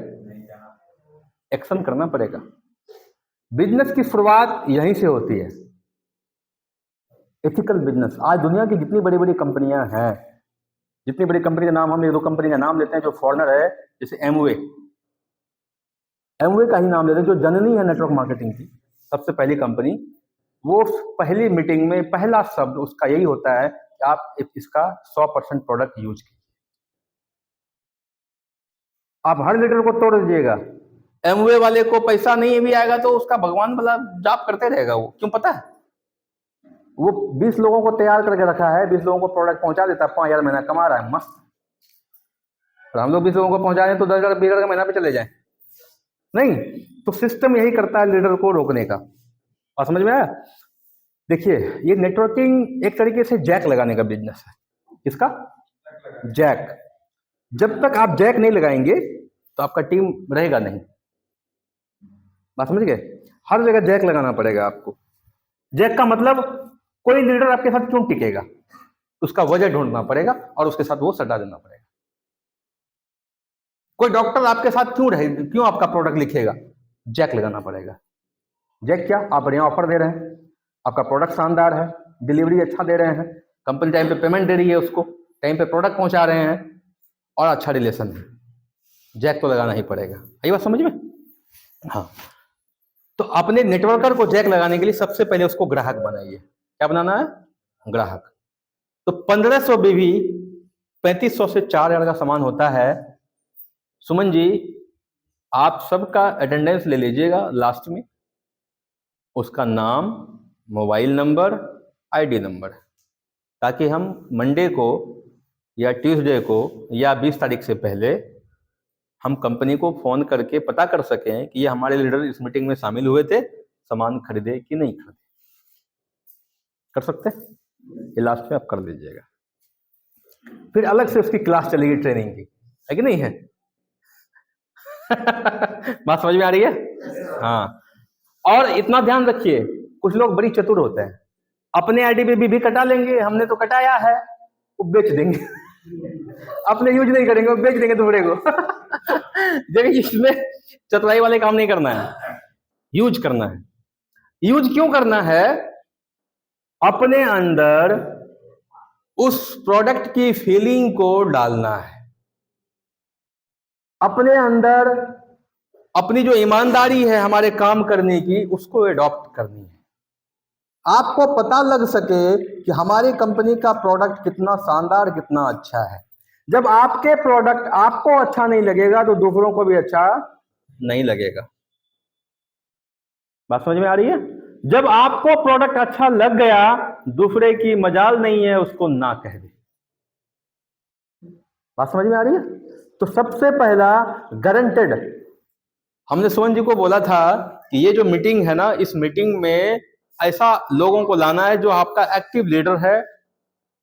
एक्शन करना पड़ेगा। बिजनेस की शुरुआत यहीं से होती है, एथिकल बिजनेस। आज दुनिया की जितनी बड़ी बड़ी कंपनियां हैं, जितनी बड़ी कंपनी का नाम, हम 1-2 कंपनी का नाम लेते हैं जो फॉरेनर है, जैसे एमवे का ही नाम लेते हैं, जो जननी है नेटवर्क मार्केटिंग की, सबसे पहली कंपनी। वो पहली मीटिंग में पहला शब्द उसका यही होता है कि आप इसका 100% प्रोडक्ट यूज कीजिए। आप हर लीडर को तोड़ दीजिएगा, एमवे वाले को पैसा नहीं भी आएगा तो उसका भगवान वाला जाप करते रहेगा। वो क्यों पता है? वो 20 लोगों को तैयार करके रखा है, 20 लोगों को प्रोडक्ट पहुंचा देता है, 5000 महीना कमा रहा है, मस्त। और हम लोग 20 लोगों को पहुंचा दें तो 10,000 20,000 का महीना पे चले जाए, नहीं। तो सिस्टम यही करता है लीडर को रोकने का। और समझ में आया? देखिए, ये नेटवर्किंग एक तरीके से जैक लगाने का बिजनेस है। किसका? जैक। जब तक आप जैक नहीं लगाएंगे तो आपका टीम रहेगा नहीं। बात समझ गए? हर जगह जैक लगाना पड़ेगा आपको। जैक का मतलब कोई लीडर आपके साथ क्यों टिकेगा, उसका वजह ढूंढना पड़ेगा और उसके साथ वो सटा देना पड़ेगा। कोई डॉक्टर आपके साथ क्यों रहे, क्यों आपका प्रोडक्ट लिखेगा? जैक लगाना पड़ेगा। जैक क्या? आप बढ़िया ऑफर दे रहे हैं, आपका प्रोडक्ट शानदार है, डिलीवरी अच्छा दे रहे हैं, कंपनी टाइम पे पेमेंट दे रही है, उसको टाइम पे प्रोडक्ट पहुंचा रहे हैं, और अच्छा रिलेशन है। जैक तो लगाना ही पड़ेगा। ये बात समझ में? हाँ। तो अपने नेटवर्कर को जैक लगाने के लिए सबसे पहले उसको ग्राहक बनाइए। क्या बनाना है? ग्राहक। तो 1500 बीवी 3500 से 4000 का सामान होता है। सुमन जी, आप सबका अटेंडेंस ले लीजिएगा लास्ट में, उसका नाम, मोबाइल नंबर, आईडी नंबर, ताकि हम मंडे को या ट्यूसडे को या 20 तारीख से पहले हम कंपनी को फोन करके पता कर सकें कि ये हमारे लीडर इस मीटिंग में शामिल हुए थे, सामान खरीदे कि नहीं खरीदे। कर सकते हैं? ये लास्ट में आप कर लीजिएगा। फिर अलग से उसकी क्लास चलेगी ट्रेनिंग की, है कि नहीं है? बात समझ में आ रही है? हाँ। और इतना ध्यान रखिए, कुछ लोग बड़ी चतुर होते हैं, अपने आईडी पे भी कटा लेंगे, हमने तो कटाया है, वो बेच देंगे। अपने यूज नहीं करेंगे, वो बेच देंगे दूसरे को। देखिए इसमें चतुराई वाले काम नहीं करना है, यूज करना है। यूज क्यों करना है? अपने अंदर उस प्रोडक्ट की फीलिंग को डालना है, अपने अंदर अपनी जो ईमानदारी है हमारे काम करने की, उसको एडॉप्ट करनी है। आपको पता लग सके कि हमारी कंपनी का प्रोडक्ट कितना शानदार, कितना अच्छा है। जब आपके प्रोडक्ट आपको अच्छा नहीं लगेगा तो दूसरों को भी अच्छा नहीं लगेगा। बात समझ में आ रही है? जब आपको प्रोडक्ट अच्छा लग गया, दूसरे की मजाल नहीं है उसको ना कह दे। बात समझ में आ रही है? तो सबसे पहला गारंटेड, हमने सोहन जी को बोला था कि ये जो मीटिंग है ना, इस मीटिंग में ऐसा लोगों को लाना है जो आपका एक्टिव लीडर है,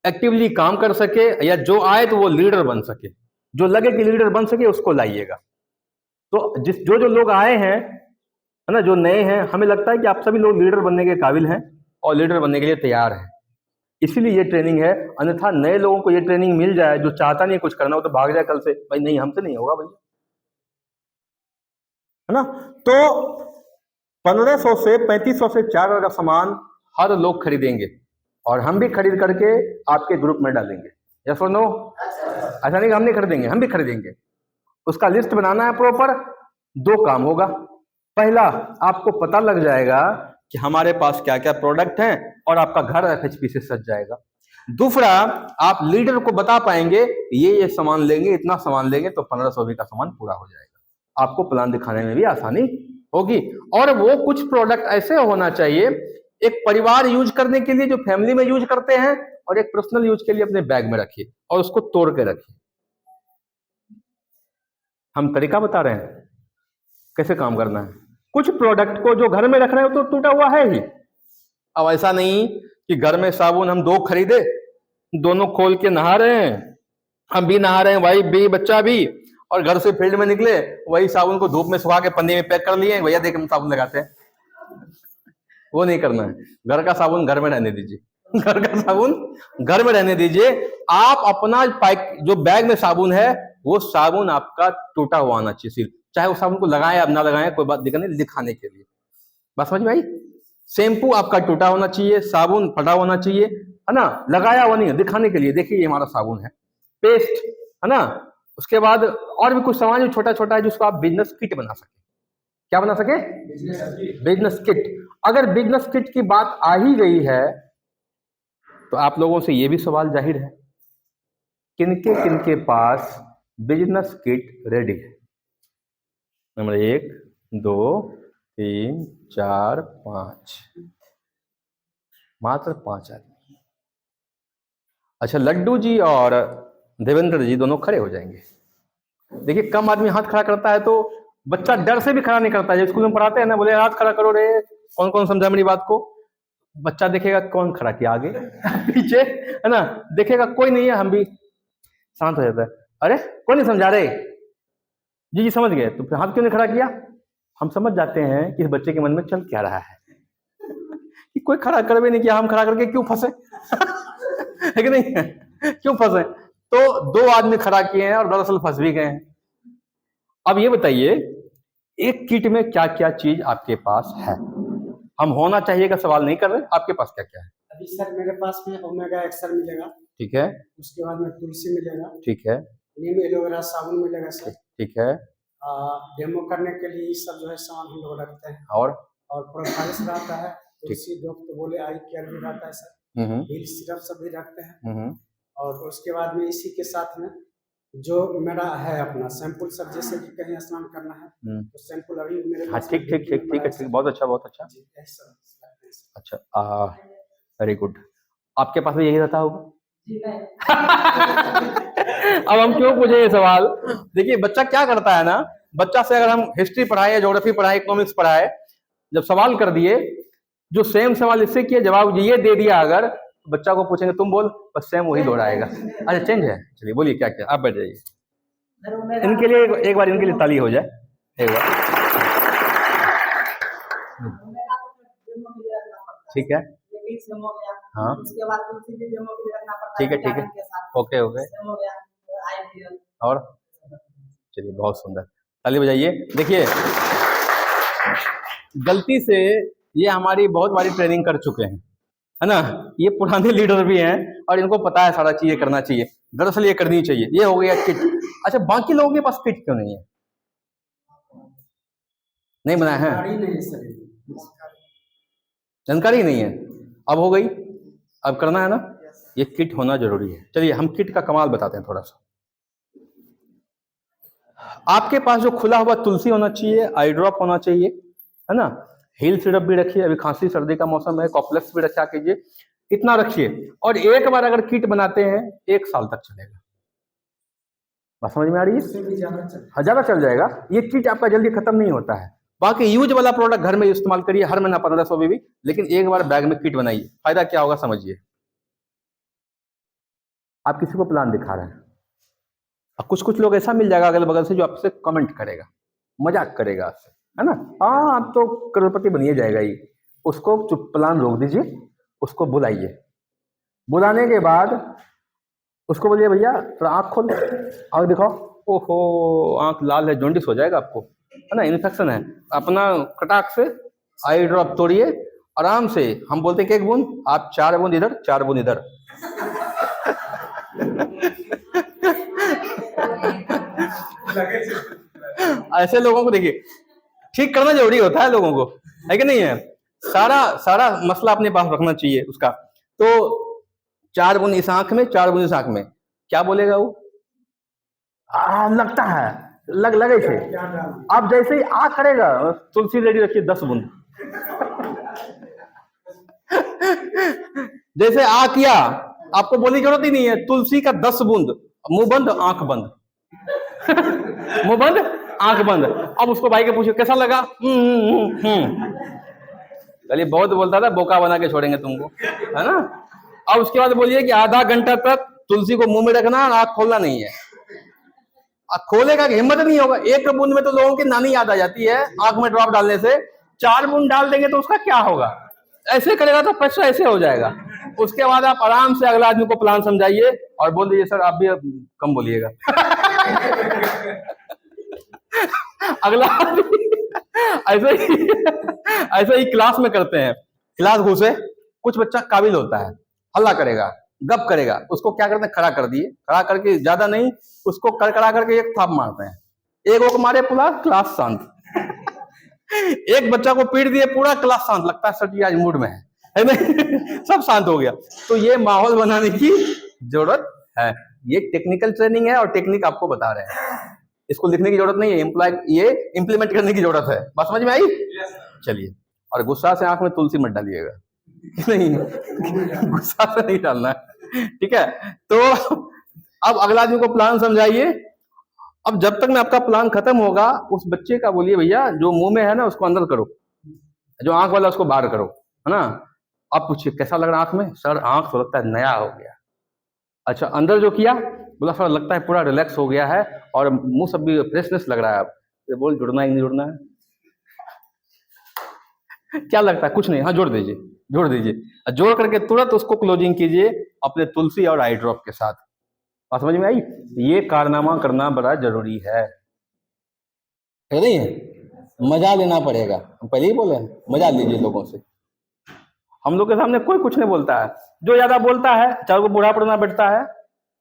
एक्टिवली काम कर सके, या जो आए तो वो लीडर बन सके, जो लगे कि लीडर बन सके उसको लाइएगा। तो जो लोग आए हैं, है ना, जो नए हैं, हमें लगता है कि आप सभी लोग लीडर बनने के काबिल हैं और लीडर बनने के लिए तैयार हैं, इसीलिए ये ट्रेनिंग है। अन्यथा नए लोगों को ये ट्रेनिंग मिल जाए, जो चाहता नहीं कुछ करना, वो तो भाग जाए कल से, भाई नहीं हमसे नहीं होगा भैया, है ना। तो 1500 से 3500 से 4000 का सामान हर लोग खरीदेंगे और हम भी खरीद करके आपके ग्रुप में डालेंगे। यस और नो? ऐसा नहीं कि हम नहीं खरीदेंगे, हम भी खरीदेंगे। उसका लिस्ट बनाना है प्रॉपर। 2 काम होगा। पहला, आपको पता लग जाएगा कि हमारे पास क्या क्या प्रोडक्ट हैं और आपका घर FHP से सज जाएगा। दूसरा, आप लीडर को बता पाएंगे ये सामान लेंगे, इतना सामान लेंगे तो 1500 का सामान पूरा हो जाएगा। आपको प्लान दिखाने में भी आसानी होगी। और वो कुछ प्रोडक्ट ऐसे होना चाहिए, एक परिवार यूज करने के लिए जो फैमिली में यूज करते हैं, और एक पर्सनल यूज के लिए अपने बैग में रखिए और उसको तोड़ के रखिए। हम तरीका बता रहे हैं कैसे काम करना है। कुछ प्रोडक्ट को जो घर में रख रहे हो तो टूटा हुआ है ही। अब ऐसा नहीं कि घर में साबुन हम 2 खरीदे, दोनों खोल के नहा रहे हैं, हम भी नहा रहे हैं, वाइफ भी बच्चा भी, और घर से फील्ड में निकले वही साबुन को धूप में सुखा के पन्नी में पैक कर लिए, भैया देख हम साबुन लगाते हैं। वो नहीं करना है। घर का साबुन घर में रहने दीजिए, घर का साबुन घर में रहने दीजिए। आप अपना जो बैग में साबुन है, वो साबुन आपका टूटा हुआ आना चाहिए सिर्फ। चाहे वो साबुन को लगाएं अब ना लगाएं, कोई बात दिक्कत नहीं, दिखाने के लिए। बस समझ में आई? शैम्पू आपका टूटा होना चाहिए, साबुन फटा होना चाहिए, है ना, लगाया हुआ नहीं, दिखाने के लिए, देखिए ये हमारा साबुन है। पेस्ट, है ना। उसके बाद और भी कुछ सामान जो छोटा छोटा है, जिसको आप बिजनेस किट बना सके। क्या बना सके? Business kit. अगर बिजनेस किट की बात आ ही गई है तो आप लोगों से ये भी सवाल जाहिर है, किनके पास बिजनेस किट रेडी है? नंबर 1, 2, 3, 4, 5, मात्र 5 आदमी। अच्छा, लड्डू जी और देवेंद्र जी दोनों खड़े हो जाएंगे। देखिए कम आदमी हाथ खड़ा करता है तो बच्चा डर से भी खड़ा नहीं करता है। जब स्कूल में पढ़ाते हैं ना, बोले हाथ खड़ा करो रे, कौन कौन समझा मेरी बात को। बच्चा देखेगा कौन खड़ा किया आगे पीछे, है ना, देखेगा कोई नहीं है, हम भी शांत हो जाता है। अरे कोई नहीं समझा रहे, जी समझ गए, तो फिर हाथ क्यों नहीं खड़ा किया? हम समझ जाते हैं कि इस बच्चे के मन में चल क्या रहा है कि कोई खड़ा कर भी नहीं किया, हम खड़ा करके क्यों फंसे है कि नहीं? क्यों फंसे? तो 2 आदमी खड़ा किए हैं और दरअसल फंस भी गए हैं। अब ये बताइए, एक किट में क्या क्या चीज आपके पास है? हम होना चाहिए का सवाल नहीं कर रहे, आपके पास क्या क्या है?
अभी सर मेरे पास में ओमेगा एक्सर मिलेगा,
ठीक है।
उसके बाद में तुलसी मिलेगा,
ठीक है।
नीम एलोवेरा साबुन मिलेगा सर।
ठीक है।
डेमो करने के लिए ये सब जो है सामान हम लोग रखते हैं।
और
प्रोफाइल्स रहता है, तुलसी डॉक्टर बोले आई केयर भी रहता है सर, हिल सिरप सब भी रखते हैं। और उसके बाद में इसी के साथ में जो मेरा है अपना सैंपल सब, जैसे कि कहीं स्नान करना है तो सैंपल अभी मेरे पास। ठीक ठीक ठीक ठीक है, ठीक, बहुत अच्छा बहुत अच्छा। अच्छा, वेरी गुड। आपके पास भी यही रहता होगा? अब हम क्यों पूछे ये सवाल? देखिए बच्चा क्या करता है ना, बच्चा से अगर हम हिस्ट्री पढ़ाए, ज्योग्राफी पढ़ाए, इकोनॉमिक्स पढ़ाए, जब सवाल कर दिए, जो सेम सवाल इससे किया जवाब ये दे दिया, अगर बच्चा को पूछेंगे तुम बोल, बस सेम वही दोहराएगा। अच्छा चेंज है, चलिए बोलिए क्या क्या, आप बैठ जाइए। इनके लिए एक बार इनके लिए ताली हो जाए एक बार। ठीक है।
हाँ
उसके बाद तुलसी भी डेमो के लिए रखना पड़ता
ठीक है ठीक है
विटामिन के साथ।
ओके ओके
सेम हो गया IPL।
और चलिए बहुत सुंदर ताली बजाइए। देखिए गलती से ये हमारी बहुत बारी ट्रेनिंग कर चुके हैं है ना, ये पुराने लीडर भी हैं और इनको पता है सारा चीजें करना चाहिए, दरअसल ये करनी चाहिए। ये हो गया किट। अच्छा बाकी लोगों के पास किट क्यों नहीं है, नहीं बनाया है, जानकारी नहीं है, अब हो गई, अब करना है ना, ये किट होना जरूरी है। चलिए हम किट का कमाल बताते हैं थोड़ा सा। आपके पास जो खुला हुआ तुलसी होना चाहिए, आई ड्रॉप होना चाहिए है ना, हिल सिरप भी रखिए, अभी खांसी सर्दी का मौसम है, कॉप्लेक्स भी रखा कीजिए, इतना रखिए। और एक बार अगर किट बनाते हैं 1 साल तक चलेगा। बात समझ में आ रही है, ज्यादा चल जाएगा। ये किट आपका जल्दी खत्म नहीं होता है। बाकी यूज वाला प्रोडक्ट घर में इस्तेमाल करिए, हर महीना 1500 भी, लेकिन एक बार बैग में किट बनाइए। फायदा क्या होगा समझिए। आप किसी को प्लान दिखा रहे हैं, अब कुछ कुछ लोग ऐसा मिल जाएगा अगल बगल से जो आपसे कमेंट करेगा, मजाक करेगा आपसे, है ना, हाँ आप तो करोड़पति बनिए जाएगा ही। उसको चुप प्लान रोक दीजिए, उसको बुलाइए, बुलाने के बाद उसको बोलिए भैया थोड़ा आँख खोल, आँख दिखाओ, ओहो आँख लाल है, जॉन्डिस हो जाएगा आपको, है ना, इन्फेक्शन है। अपना कटाक से आई ड्रॉप तोड़िए आराम से। हम बोलते हैं कि 1 बूंद, आप 4 बूंद इधर 4 बूंद इधर। ऐसे लोगों को देखिए, ठीक करना जरूरी होता है लोगों को, है कि नहीं है। सारा सारा मसला अपने पास रखना चाहिए उसका। तो 4 बूंद इस आंख में, 4 बूंद इस आंख में, क्या बोलेगा वो, लगता है, लगे थे। आप जैसे ही आ करेगा, तुलसी रेडी रखिए 10 बूंद। जैसे आ किया, आपको बोलने की जरूरत ही नहीं है, तुलसी का 10 बूंद, मुंह बंद आंख बंद। मुंह बंद आंख बंद। अब उसको भाई के पूछो कैसा लगा, चलिए बहुत बोलता था, बोका बना के छोड़ेंगे तुमको, है ना। अब उसके बाद बोलिए कि आधा घंटा तक तुलसी को मुंह में रखना, आंख खोलना नहीं है। खोलेगा कि हिम्मत नहीं होगा। 1 बूंद में तो लोगों की नानी याद आ जाती है आंख में ड्रॉप डालने से, 4 बूंद डाल देंगे तो उसका क्या होगा। ऐसे करेगा तो पैसा ऐसे हो जाएगा। उसके बाद आप आराम से अगला आदमी को प्लान समझाइए और बोल दीजिए सर आप भी कम बोलिएगा। अगला ऐसे ही क्लास में करते हैं। क्लास घुसे, कुछ बच्चा काबिल होता है, हल्ला करेगा, गप करेगा, उसको क्या करते हैं, खड़ा कर दिए, खड़ा करके ज्यादा नहीं, उसको कड़कड़ा करके एक थाप मारते हैं, एक ओक मारे पूरा क्लास शांत। एक बच्चा को पीट दिए, पूरा क्लास शांत, लगता है सर जी आज मूड में है नहीं। सब शांत हो गया। तो ये माहौल बनाने की जरूरत है। ये टेक्निकल ट्रेनिंग है और टेक्निक आपको बता रहे हैं, इसको लिखने की जरूरत नहीं है, ये इम्प्लीमेंट करने की जरूरत है। बात समझ में आई। चलिए, और गुस्सा से आंख में तुलसी मत डालिएगा, नहीं गुस्सा से नहीं डालना है, ठीक है। तो अब अगला आदमी को प्लान समझाइए। अब जब तक में आपका प्लान खत्म होगा, उस बच्चे का बोलिए भैया जो मुंह में है ना उसको अंदर करो, जो आंख वाला उसको बाहर करो, है ना। आप पूछिए कैसा लग रहा आंख में, सर आंख तो लगता है नया हो गया। अच्छा अंदर जो किया, बोला सर लगता है पूरा रिलैक्स हो गया है और मुंह सब भी फ्रेशनेस लग रहा है। अब बोल जुड़ना ही नहीं जुड़ना है, क्या लगता है, कुछ नहीं, हाँ जोड़ दीजिए, जोड़ दीजिए, जोड़ करके तुरंत उसको क्लोजिंग कीजिए अपने तुलसी और आई ड्रॉप के साथ। बात समझ में आई। ये कारनामा करना बड़ा जरूरी है नहीं है। मजा लेना पड़ेगा, हम पहले ही बोले मजा लीजिए लोगों से। हम लोग के सामने कोई कुछ नहीं बोलता है, जो ज्यादा बोलता है चाहे वो बूढ़ा पड़ना बैठता है,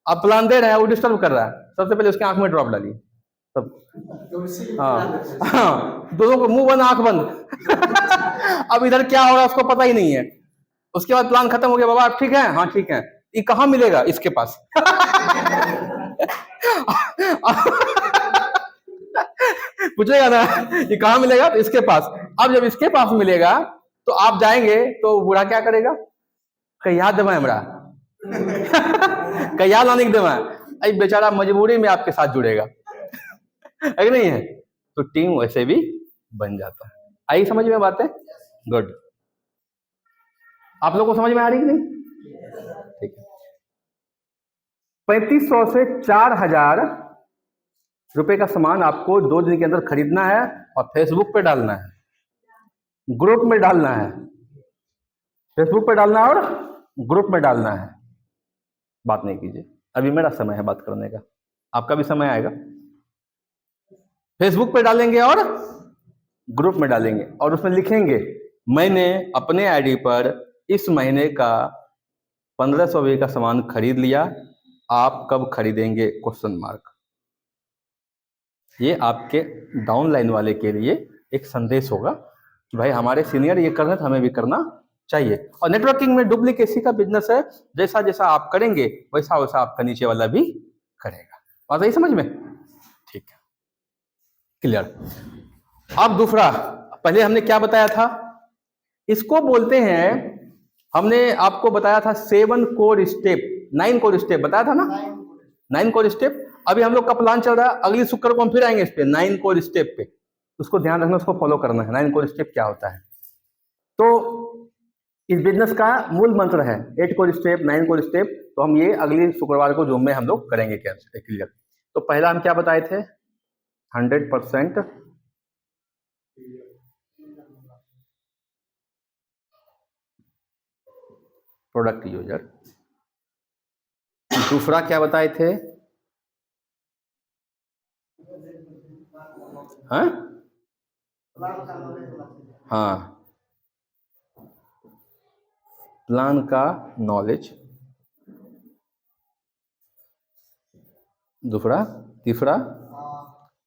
आप प्लान दे रहे हैं वो डिस्टर्ब कर रहा है, सबसे पहले उसके आंख में ड्रॉप डालिए सब। हाँ दोनों को मुंह बंद आंख बंद। अब इधर क्या हो रहा है उसको पता ही नहीं है। उसके बाद प्लान खत्म हो गया, बाबा आप ठीक है, हाँ ठीक है, ये कहाँ मिलेगा, इसके पास। पूछेगा ना ये कहाँ मिलेगा, तो इसके पास। अब जब इसके पास मिलेगा तो आप जाएंगे तो बूढ़ा क्या करेगा, कहिया दवा हमरा, कहिया लाने की दवा, अरे बेचारा मजबूरी में आपके साथ जुड़ेगा, है कि नहीं है। तो टीम वैसे भी बन जाता है। आई समझ में बात है, गुड। आप लोगों को समझ में आ रही कि नहीं, ठीक है। 3500 से 4000 रुपए का सामान आपको 2 दिन के अंदर खरीदना है और फेसबुक पे डालना है, ग्रुप में डालना है, फेसबुक पे डालना है और ग्रुप में डालना है, बात नहीं कीजिए, अभी मेरा समय है बात करने का, आपका भी समय आएगा। फेसबुक पे डालेंगे और ग्रुप में डालेंगे और उसमें लिखेंगे मैंने अपने आईडी पर इस महीने का 1500 का सामान खरीद लिया, आप कब खरीदेंगे, क्वेश्चन मार्क। ये आपके डाउनलाइन वाले के लिए एक संदेश होगा कि भाई हमारे सीनियर ये कर रहे हैं तो हमें भी करना चाहिए। और नेटवर्किंग में डुप्लीकेसी का बिजनेस है, जैसा जैसा आप करेंगे वैसा वैसा आपका नीचे वाला भी करेगा। बात आई समझ में? ठीक है, क्लियर। अब दूसरा, पहले हमने क्या बताया था, इसको बोलते हैं, हमने आपको बताया था 7 कोर स्टेप, 9 कोर स्टेप बताया था ना, 9 कोर स्टेप। अभी हम लोग का प्लान चल रहा है, अगली शुक्र को हम फिर आएंगे इस पे 9 कोर स्टेप पे, उसको ध्यान रखना, उसको फॉलो करना है। 9 कोर स्टेप क्या होता है, तो इस बिजनेस का मूल मंत्र है 8 कोर स्टेप, 9 कोर स्टेप। तो हम ये अगले शुक्रवार को जूम में हम लोग करेंगे क्लियर। तो पहला हम क्या बताए थे, 100% प्रोडक्ट यूजर। दूसरा क्या बताए थे, हाँ हाँ, प्लान का नॉलेज। दूसरा, तीसरा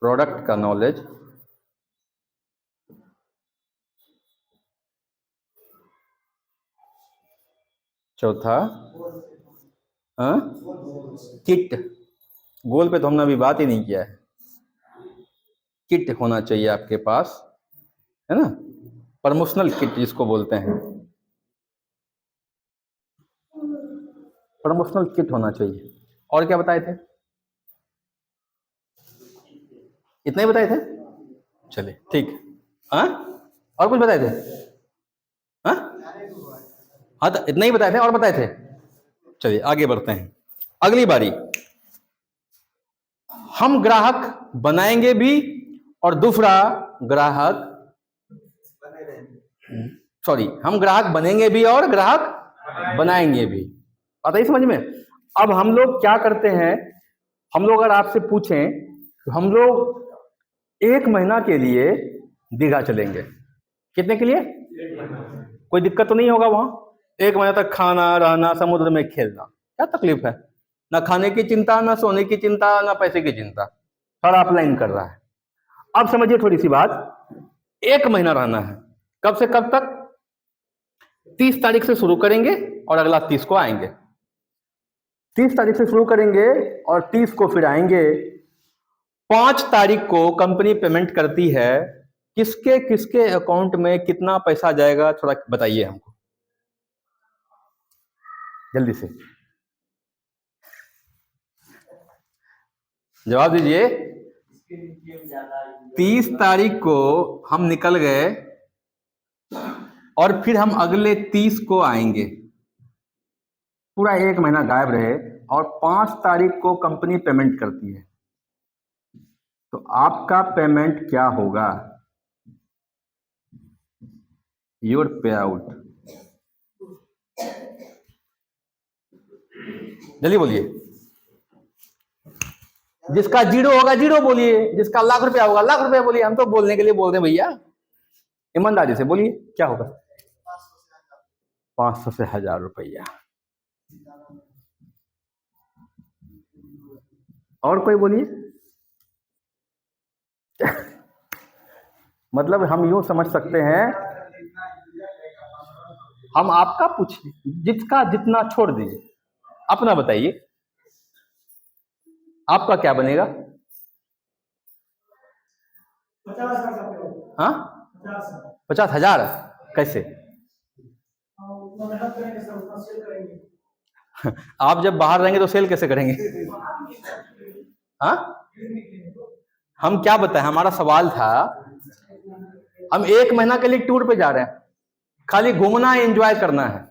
प्रोडक्ट का नॉलेज। चौथा किट। गोल पे तो हमने अभी बात ही नहीं किया है, किट होना चाहिए आपके पास, है ना, प्रमोशनल किट जिसको बोलते हैं, प्रमोशनल किट होना चाहिए। और क्या बताए थे, इतना ही बताए थे, चलिए ठीक। हाँ, और कुछ बताए थे? हाँ हाँ, तो इतना ही बताए थे, और बताए थे? चलिए आगे बढ़ते हैं। अगली बारी हम ग्राहक बनाएंगे भी और दूसरा ग्राहक, सॉरी, हम ग्राहक बनेंगे भी और ग्राहक बनाएंगे भी। आता ही समझ में? अब हम लोग क्या करते हैं, हम लोग अगर आपसे पूछें तो हम लोग 1 महीना के लिए दीघा चलेंगे। कितने के लिए? कोई दिक्कत तो नहीं होगा वहां? 1 महीना तक खाना, रहना, समुद्र में खेलना, क्या तकलीफ है? ना खाने की चिंता, ना सोने की चिंता, ना पैसे की चिंता, सारा अप्लाइन कर रहा है। अब समझिए थोड़ी सी बात, 1 महीना रहना है, कब से कब तक? 30 तारीख से शुरू करेंगे और अगला 30 को आएंगे। 30 तारीख से शुरू करेंगे और 30 को फिर आएंगे। 5 तारीख को कंपनी पेमेंट करती है, किसके किसके अकाउंट में कितना पैसा जाएगा, थोड़ा बताइए हमको जल्दी से, जवाब दीजिए। 30 तारीख को हम निकल गए और फिर हम अगले 30 को आएंगे, पूरा 1 महीना गायब रहे और 5 तारीख को कंपनी पेमेंट करती है, तो आपका पेमेंट क्या होगा? योर पे आउट, जल्दी बोलिए। जिसका 0 होगा 0 बोलिए, जिसका लाख रुपया होगा लाख रुपया बोलिए। हम तो बोलने के लिए बोल रहे हैं भैया, ईमानदारी से बोलिए क्या होगा? 500 से 1000 रुपया। और कोई बोलिए। मतलब हम यूं समझ सकते हैं, हम आपका पूछिए, जिसका जितना छोड़ दीजिए, अपना बताइए आपका क्या बनेगा?
50,000
हाँ, 50,000 कैसे? आप जब बाहर रहेंगे तो सेल कैसे करेंगे? हाँ, हम क्या बताएं, हमारा सवाल था, हम 1 महीना के लिए टूर पे जा रहे हैं, खाली घूमना एंजॉय करना है,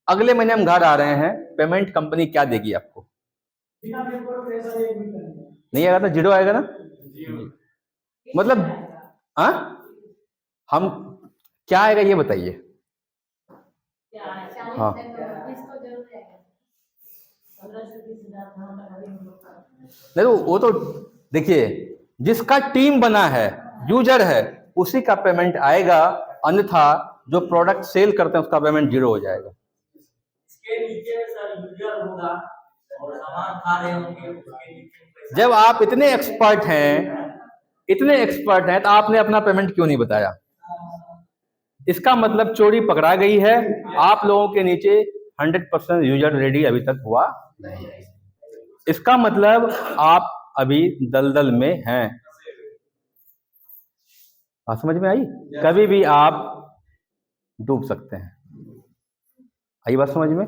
अगले महीने हम घर आ रहे हैं, पेमेंट कंपनी क्या देगी आपको? नहीं आएगा तो 0 आएगा ना, मतलब हाँ, हम क्या आएगा ये बताइए। हाँ,
नहीं तो वो तो देखिए, जिसका टीम बना है, यूजर है, उसी का पेमेंट आएगा, अन्यथा जो प्रोडक्ट सेल करते हैं उसका पेमेंट जीरो हो जाएगा।
इसके नीचे सर यूजर होगा और सामान खा रहे होंगे, उसके नीचे पैसा।
जब आप इतने एक्सपर्ट हैं तो आपने अपना पेमेंट क्यों नहीं बताया? इसका मतलब चोरी पकड़ा गई है, आप लोगों के नीचे 100% यूजर रेडी अभी तक हुआ नहीं। इसका मतलब आप अभी दलदल में हैं। बात समझ में आई? कभी भी आप डूब सकते हैं। आई बात समझ में?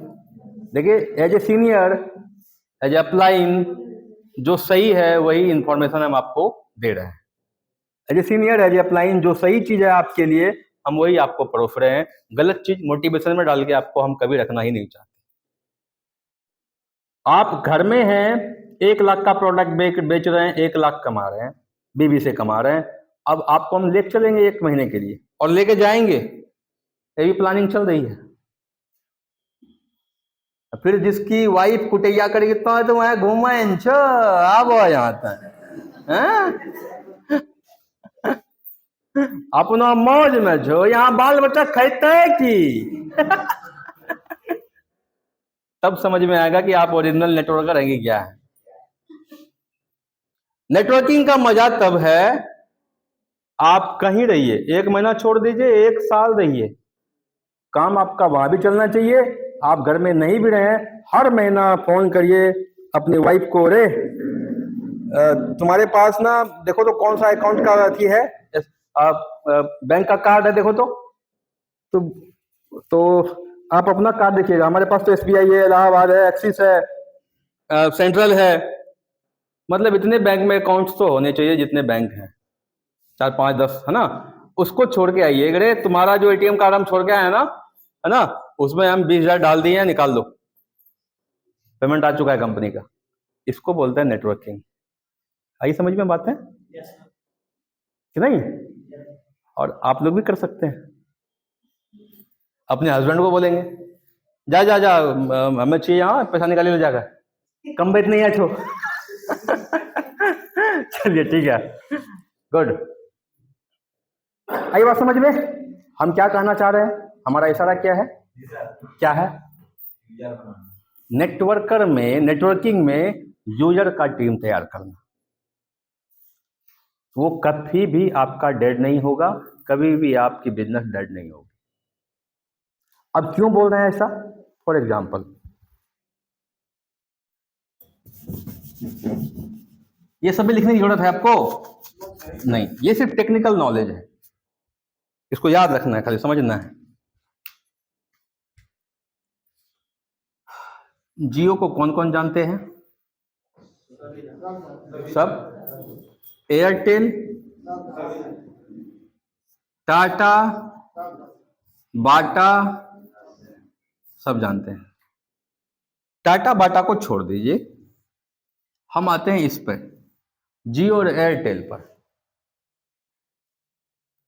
देखिए, as a senior, as a upline, जो सही है वही इंफॉर्मेशन हम आपको दे रहे हैं। As a senior, as a upline, जो सही चीज है आपके लिए हम वही आपको परोस रहे हैं। गलत चीज मोटिवेशन में डाल के आपको हम कभी रखना ही नहीं चाहते। आप घर में हैं, 1 लाख का प्रोडक्ट बेच रहे हैं, 1 लाख कमा रहे हैं, बीवी से कमा रहे हैं। अब आपको हम ले चलेंगे 1 महीने के लिए और लेके जाएंगे, ये भी प्लानिंग चल रही है। फिर जिसकी वाइफ कुटैया करेगी तो वहां घूमे अब जाता है अपना मौज में छो, यहाँ बाल बच्चा खाते की तब समझ में आएगा कि आप ओरिजिनल नेटवर्कर रहेंगे क्या है। नेटवर्किंग का मजा तब है, आप कहीं रहिए, 1 महीना छोड़ दीजिए, 1 साल रहिए, काम आपका वहां भी चलना चाहिए। आप घर में नहीं भी रहे, हर महीना फोन करिए अपनी वाइफ को, रे तुम्हारे पास ना देखो तो कौन सा अकाउंट का अथी है, बैंक का कार्ड है, देखो तो आप अपना कार्ड देखिएगा। हमारे पास तो SBI है, इलाहाबाद है, एक्सिस है, सेंट्रल है। मतलब इतने बैंक में अकाउंट्स तो होने चाहिए जितने बैंक हैं, 4, 5, 10, है ना। उसको छोड़ के आइए, अरे तुम्हारा जो ATM कार्ड हम छोड़ के आए हैं ना, है ना, उसमें हम 20,000 डाल दिए हैं, निकाल लो, पेमेंट आ चुका है कंपनी का। इसको बोलते हैं नेटवर्किंग। आई समझ में बात है कि नहीं? और आप लोग भी कर सकते हैं। अपने हस्बैंड को बोलेंगे, जा जा जा हमें चाहिए, यहाँ पैसा निकाले ले जाकर, कम बेच नहीं है छो चलिए ठीक है, गुड। आई बात समझ में? हम क्या कहना चाह रहे हैं, हमारा इशारा क्या है? क्या है? नेटवर्किंग में यूजर का टीम तैयार करना। वो कभी भी आपका डेड नहीं होगा, कभी भी आपकी बिजनेस डेड नहीं होगी। अब क्यों बोल रहे हैं ऐसा? फॉर एग्जाम्पल, ये सब भी लिखने की जरूरत है आपको नहीं, ये सिर्फ टेक्निकल नॉलेज है, इसको याद रखना है, खाली समझना है। जियो को कौन कौन जानते हैं? सब। एयरटेल, टाटा, बाटा, सब जानते हैं। टाटा बाटा को छोड़ दीजिए, हम आते हैं इस पर, जियो और एयरटेल पर।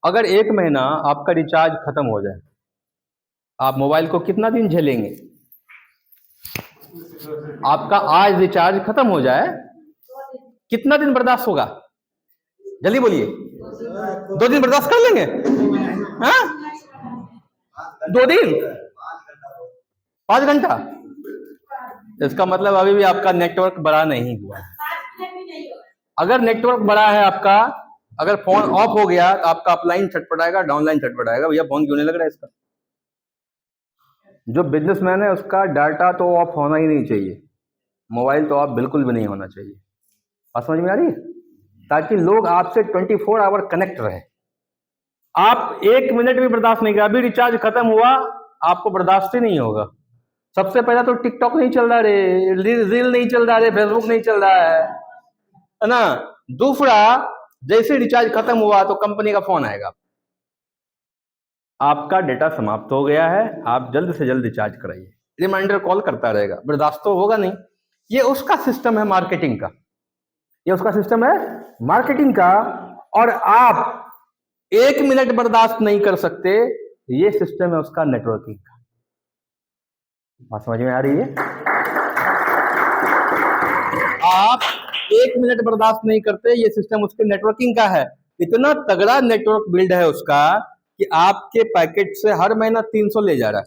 अगर 1 महीना आपका रिचार्ज खत्म हो जाए, आप मोबाइल को कितना दिन झेलेंगे? आपका आज रिचार्ज खत्म हो जाए, कितना दिन बर्दाश्त होगा? जल्दी बोलिए। 2 दिन बर्दाश्त कर लेंगे? हाँ, 2 दिन, 5 घंटा। इसका मतलब अभी भी आपका नेटवर्क बड़ा नहीं हुआ। अगर नेटवर्क बड़ा है आपका, अगर फोन ऑफ हो गया तो आपका अपलाइन छटपटाएगा, डाउनलाइन छटपटाएगा, भैया फोन क्यों नहीं लग रहा है इसका। जो बिजनेसमैन है उसका डाटा तो ऑफ होना ही नहीं चाहिए, मोबाइल तो ऑफ बिल्कुल भी नहीं होना चाहिए। बात समझ में आ रही है? ताकि लोग आपसे 24 आवर कनेक्ट रहे। आप 1 मिनट भी बर्दाश्त नहीं किया, अभी रिचार्ज खत्म हुआ, आपको बर्दाश्त ही नहीं होगा। सबसे पहला तो टिकटॉक नहीं चल रहा रे, रील नहीं चल रहा रे, फेसबुक नहीं चल रहा है ना। दूसरा, जैसे रिचार्ज खत्म हुआ तो कंपनी का फोन आएगा, आपका डेटा समाप्त हो गया है, आप जल्द से जल्द रिचार्ज कराइए। रिमाइंडर कॉल करता रहेगा, बर्दाश्त तो होगा नहीं। ये उसका सिस्टम है मार्केटिंग का, ये उसका सिस्टम है मार्केटिंग का। और आप 1 मिनट बर्दाश्त नहीं कर सकते, ये सिस्टम है उसका नेटवर्किंग का। बात समझ में आ रही है? आप 1 मिनट बर्दाश्त नहीं करते। ये सिस्टम उसके नेटवर्किंग का है, इतना तगड़ा नेटवर्क बिल्ड है उसका कि आपके पैकेट से हर महीना 300 ले जा रहा है,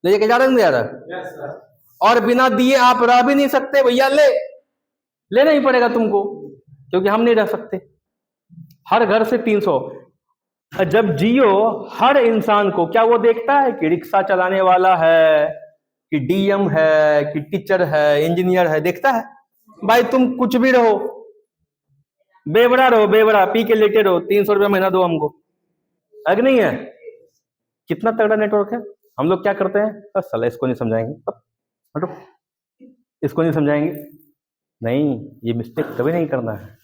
लेके जा रहा है। और बिना दिए आप रह भी नहीं सकते भैया, लेना ही पड़ेगा तुमको, क्योंकि हम नहीं रह सकते। हर घर से 300। जब जियो हर इंसान को, क्या वो देखता है कि रिक्शा चलाने वाला है कि डीएम है कि टीचर है, इंजीनियर है? देखता है? भाई तुम कुछ भी रहो, बेवड़ा रहो, बेवड़ा पी के लेटे रहो, 300 रुपया महीना दो हमको, है कि नहीं है? कितना तगड़ा नेटवर्क है। हम लोग क्या करते हैं, बस साला इसको नहीं समझाएंगे, हटो, इसको नहीं समझाएंगे। नहीं, ये मिस्टेक कभी नहीं करना है।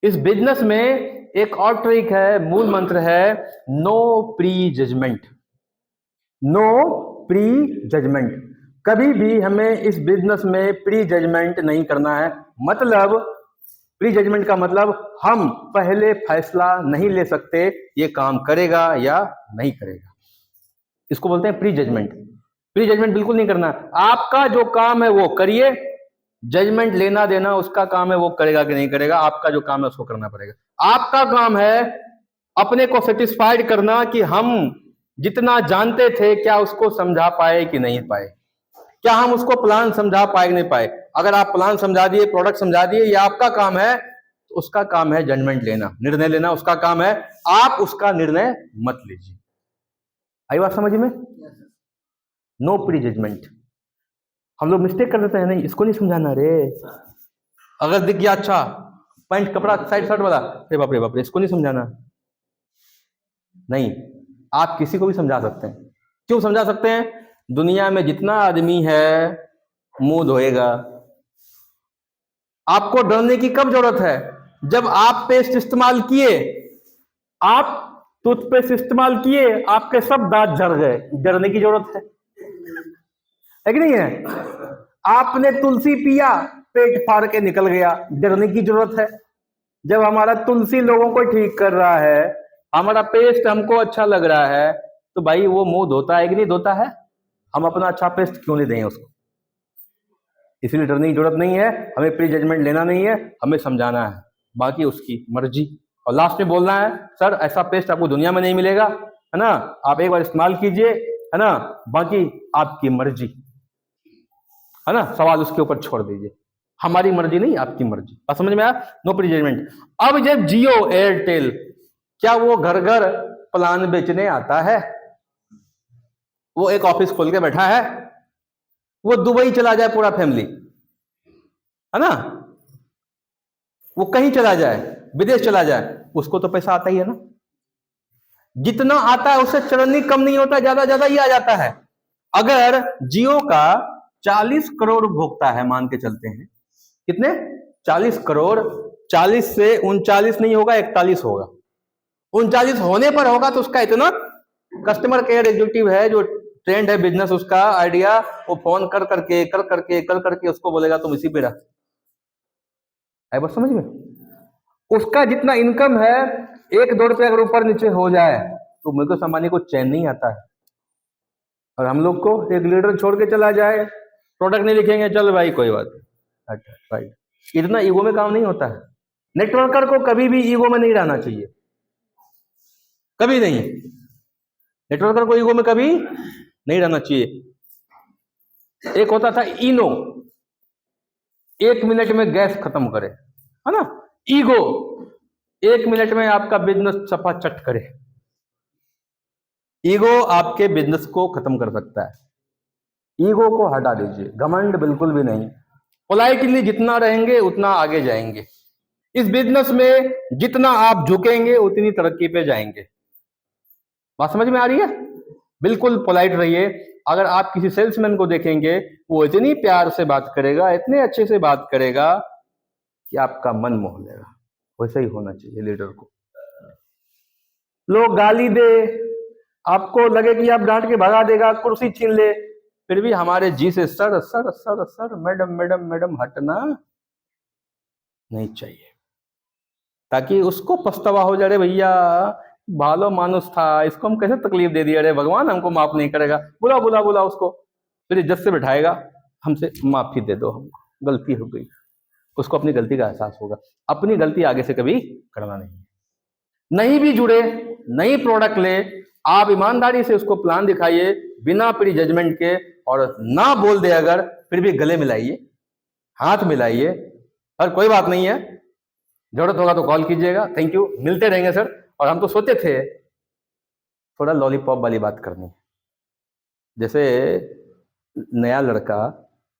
इस बिजनेस में एक और ट्रिक है, मूल मंत्र है, no pre judgement. No pre judgement. कभी भी हमें इस बिजनेस में प्री जजमेंट नहीं करना है। मतलब प्री जजमेंट का मतलब हम पहले फैसला नहीं ले सकते ये काम करेगा या नहीं करेगा, इसको बोलते हैं प्री जजमेंट। प्री जजमेंट बिल्कुल नहीं करना। आपका जो काम है वो करिए, जजमेंट लेना देना उसका काम है, वो करेगा कि नहीं करेगा। आपका जो काम है उसको करना पड़ेगा। आपका काम है अपने को सेटिस्फाइड करना कि हम जितना जानते थे क्या उसको समझा पाए कि नहीं पाए, क्या हम उसको प्लान समझा पाए कि नहीं पाए। अगर आप प्लान समझा दिए, प्रोडक्ट समझा दिए, ये आपका काम है, तो उसका काम है जजमेंट लेना, निर्णय लेना उसका काम है। आप उसका निर्णय मत लीजिए। आई बात समझ में? No pre judgement. हम लोग मिस्टेक कर देते हैं, नहीं इसको नहीं समझाना रे। अगर दिख गया अच्छा पैंट कपड़ा साइड शर्ट वाला, अरे बाप रे बाप रे, इसको नहीं समझाना। नहीं, आप किसी को भी समझा सकते हैं। क्यों समझा सकते हैं? दुनिया में जितना आदमी है मुंह धोएगा। आपको डरने की कब जरूरत है? जब आप पेस्ट इस्तेमाल किए, आप टूथपेस्ट इस्तेमाल किए, आपके सब दांत झड़ गए, डरने की जरूरत है कि नहीं है? आपने तुलसी पिया, पेट फाड़ के निकल गया, डरने की जरूरत है? जब हमारा तुलसी लोगों को ठीक कर रहा है, हमारा पेस्ट हमको अच्छा लग रहा है, तो भाई वो मुंह धोता है कि नहीं धोता है? हम अपना अच्छा पेस्ट क्यों नहीं दें उसको? इसलिए डरने की जरूरत नहीं है, हमें प्री जजमेंट लेना नहीं है, हमें समझाना है, बाकी उसकी मर्जी। और लास्ट में बोलना है, सर ऐसा पेस्ट आपको दुनिया में नहीं मिलेगा, है ना, आप एक बार इस्तेमाल कीजिए, है ना, बाकी आपकी मर्जी, है ना, सवाल उसके ऊपर छोड़ दीजिए। हमारी मर्जी नहीं, आपकी मर्जी। बात समझ में आया? No pre judgement. अब जब जियो एयरटेल, क्या वो घर घर प्लान बेचने आता है? वो एक ऑफिस खोल के बैठा है, वो दुबई चला जाए पूरा फैमिली, है ना, वो कहीं चला जाए, विदेश चला जाए, उसको तो पैसा आता ही है ना। जितना आता है उससे चरनी कम नहीं होता, ज्यादा ज्यादा ही आ जाता है। अगर जियो का 40 करोड़ उपभोक्ता है, मान के चलते हैं, कितने? 40 करोड़। 40 से 39 नहीं होगा, 41 होगा। 39 होने पर होगा तो उसका इतना कस्टमर केयर एग्जीक्यूटिव है, जो ट्रेंड है बिजनेस उसका आइडिया, वो फोन कर करके उसको बोलेगा तुम इसी पे रह। है बस समझ में? उसका जितना इनकम है, 1-2 रुपये अगर ऊपर नीचे हो जाए तो मुकेश अंबानी को चैन नहीं आता है। और हम लोग को एक लीडर छोड़ के चला जाए, प्रोडक्ट नहीं लिखेंगे, चल भाई कोई बात नहीं, अच्छा राइट। इतना ईगो में काम नहीं होता है। नेटवर्कर को कभी भी ईगो में नहीं रहना चाहिए, कभी नहीं। नेटवर्कर को ईगो में कभी नहीं रहना चाहिए। एक होता था इनो, 1 मिनट में गैस खत्म करे, है ना। ईगो 1 मिनट में आपका बिजनेस चपा चट करे। ईगो आपके बिजनेस को खत्म कर सकता है। ईगो को हटा दीजिए, घमंड बिल्कुल भी नहीं। पोलाइटली जितना रहेंगे उतना आगे जाएंगे। इस बिजनेस में जितना आप झुकेंगे उतनी तरक्की पे जाएंगे। बात समझ में आ रही है? बिल्कुल पोलाइट रहिए। अगर आप किसी सेल्समैन को देखेंगे, वो इतनी प्यार से बात करेगा, इतने अच्छे से बात करेगा कि आपका मन मोह लेगा। वैसे ही होना चाहिए लीडर को। लोग गाली दे, आपको लगे कि आप डांट के भगा देगा, कुर्सी छीन ले, फिर भी हमारे जी से sir sir sir sir madam madam madam हटना नहीं चाहिए, ताकि उसको पछतावा हो जाए, भैया भालो मानुस था, इसको हम कैसे तकलीफ दे दिया, अरे भगवान हमको माफ नहीं करेगा। बुला बुला बुला उसको, फिर इज्जत से बिठाएगा, हमसे माफी दे दो, हमको गलती हो गई, उसको अपनी गलती का एहसास होगा। अपनी गलती आगे से कभी करना नहीं है। नहीं भी जुड़े, नई प्रोडक्ट ले, आप ईमानदारी से उसको प्लान दिखाइए बिना प्री जजमेंट के, और ना बोल दे अगर, फिर भी गले मिलाइए, हाथ मिलाइए, और कोई बात नहीं है, जरूरत होगा तो कॉल कीजिएगा। थैंक यू, मिलते रहेंगे सर। और हम तो सोचे थे थोड़ा लॉलीपॉप वाली बात करनी, जैसे नया लड़का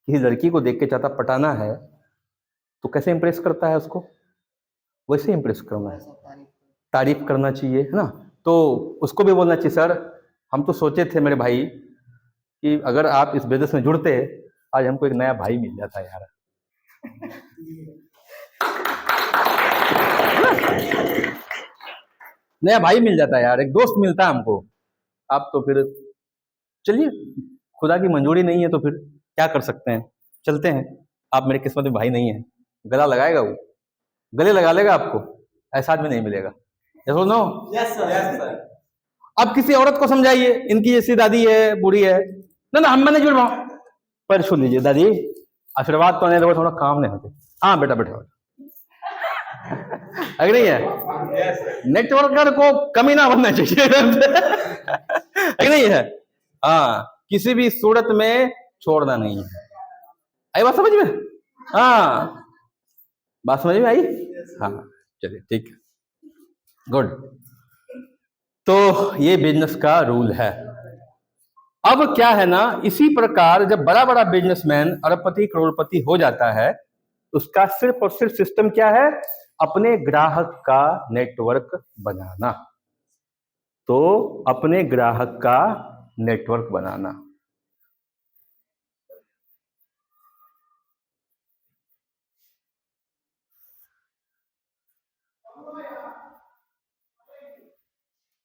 किसी लड़की को देख के चाहता पटाना है तो कैसे इंप्रेस करता है उसको, वैसे इंप्रेस करना है, तारीफ करना चाहिए, है ना। तो उसको भी बोलना चाहिए सर हम तो सोचे थे मेरे भाई कि अगर आप इस बिजनेस में जुड़ते आज हमको एक नया भाई मिल जाता यार। नया भाई मिल जाता है यार, एक दोस्त मिलता है हमको। आप तो फिर चलिए, खुदा की मंजूरी नहीं है तो फिर क्या कर सकते हैं, चलते हैं। आप मेरे किस्मत में भाई नहीं है, गला लगाएगा वो, गले लगा लेगा आपको, ऐसा आदमी नहीं मिलेगा। Yes no?
Yes sir.
अब किसी औरत को समझाइए इनकी जैसी दादी है, बूढ़ी है, ना हम मैंने जुड़ रहा पर छू लीजिए दादी, आशीर्वाद तो नहीं, थोड़ा काम नहीं होते। हाँ बेटा बैठो, अगर नहीं है नेटवर्कर को कमी ना बनना चाहिए। अगर नहीं है, हाँ किसी भी सूरत में छोड़ना नहीं है। आई बात समझ में? हाँ बात समझ में आई? हाँ चलिए ठीक है, गुड। तो ये बिजनेस का रूल है। अब क्या है ना, इसी प्रकार जब बड़ा बड़ा बिजनेसमैन अरबपति करोड़पति हो जाता है, उसका सिर्फ और सिर्फ सिस्टम क्या है, अपने ग्राहक का नेटवर्क बनाना। तो अपने ग्राहक का नेटवर्क बनाना।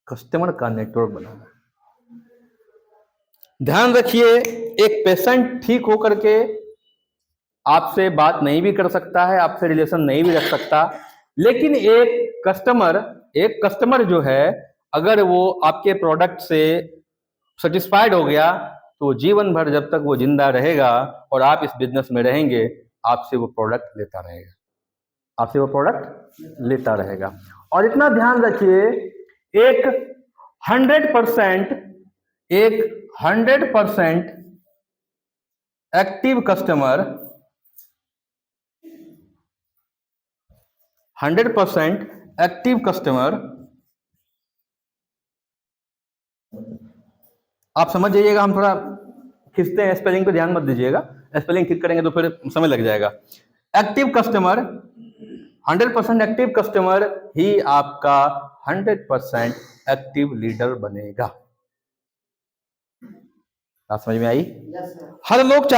कस्टमर का नेटवर्क बनाना। ध्यान रखिए, एक पेशेंट ठीक होकर के आपसे बात नहीं भी कर सकता है, आपसे रिलेशन नहीं भी रख सकता, लेकिन एक कस्टमर जो है, अगर वो आपके प्रोडक्ट से सेटिस्फाइड हो गया तो जीवन भर जब तक वो जिंदा रहेगा और आप इस बिजनेस में रहेंगे, आपसे वो प्रोडक्ट लेता रहेगा, आपसे वो प्रोडक्ट लेता रहेगा। और इतना ध्यान रखिए, एक 100% एक्टिव कस्टमर, 100% एक्टिव कस्टमर, आप समझ जाइएगा, हम थोड़ा खींचते हैं, स्पेलिंग पे ध्यान मत दीजिएगा, स्पेलिंग ठीक करेंगे तो फिर समय लग जाएगा। एक्टिव कस्टमर, 100% एक्टिव कस्टमर ही आपका 100% एक्टिव लीडर बनेगा। बात समझ में आई? हर लोग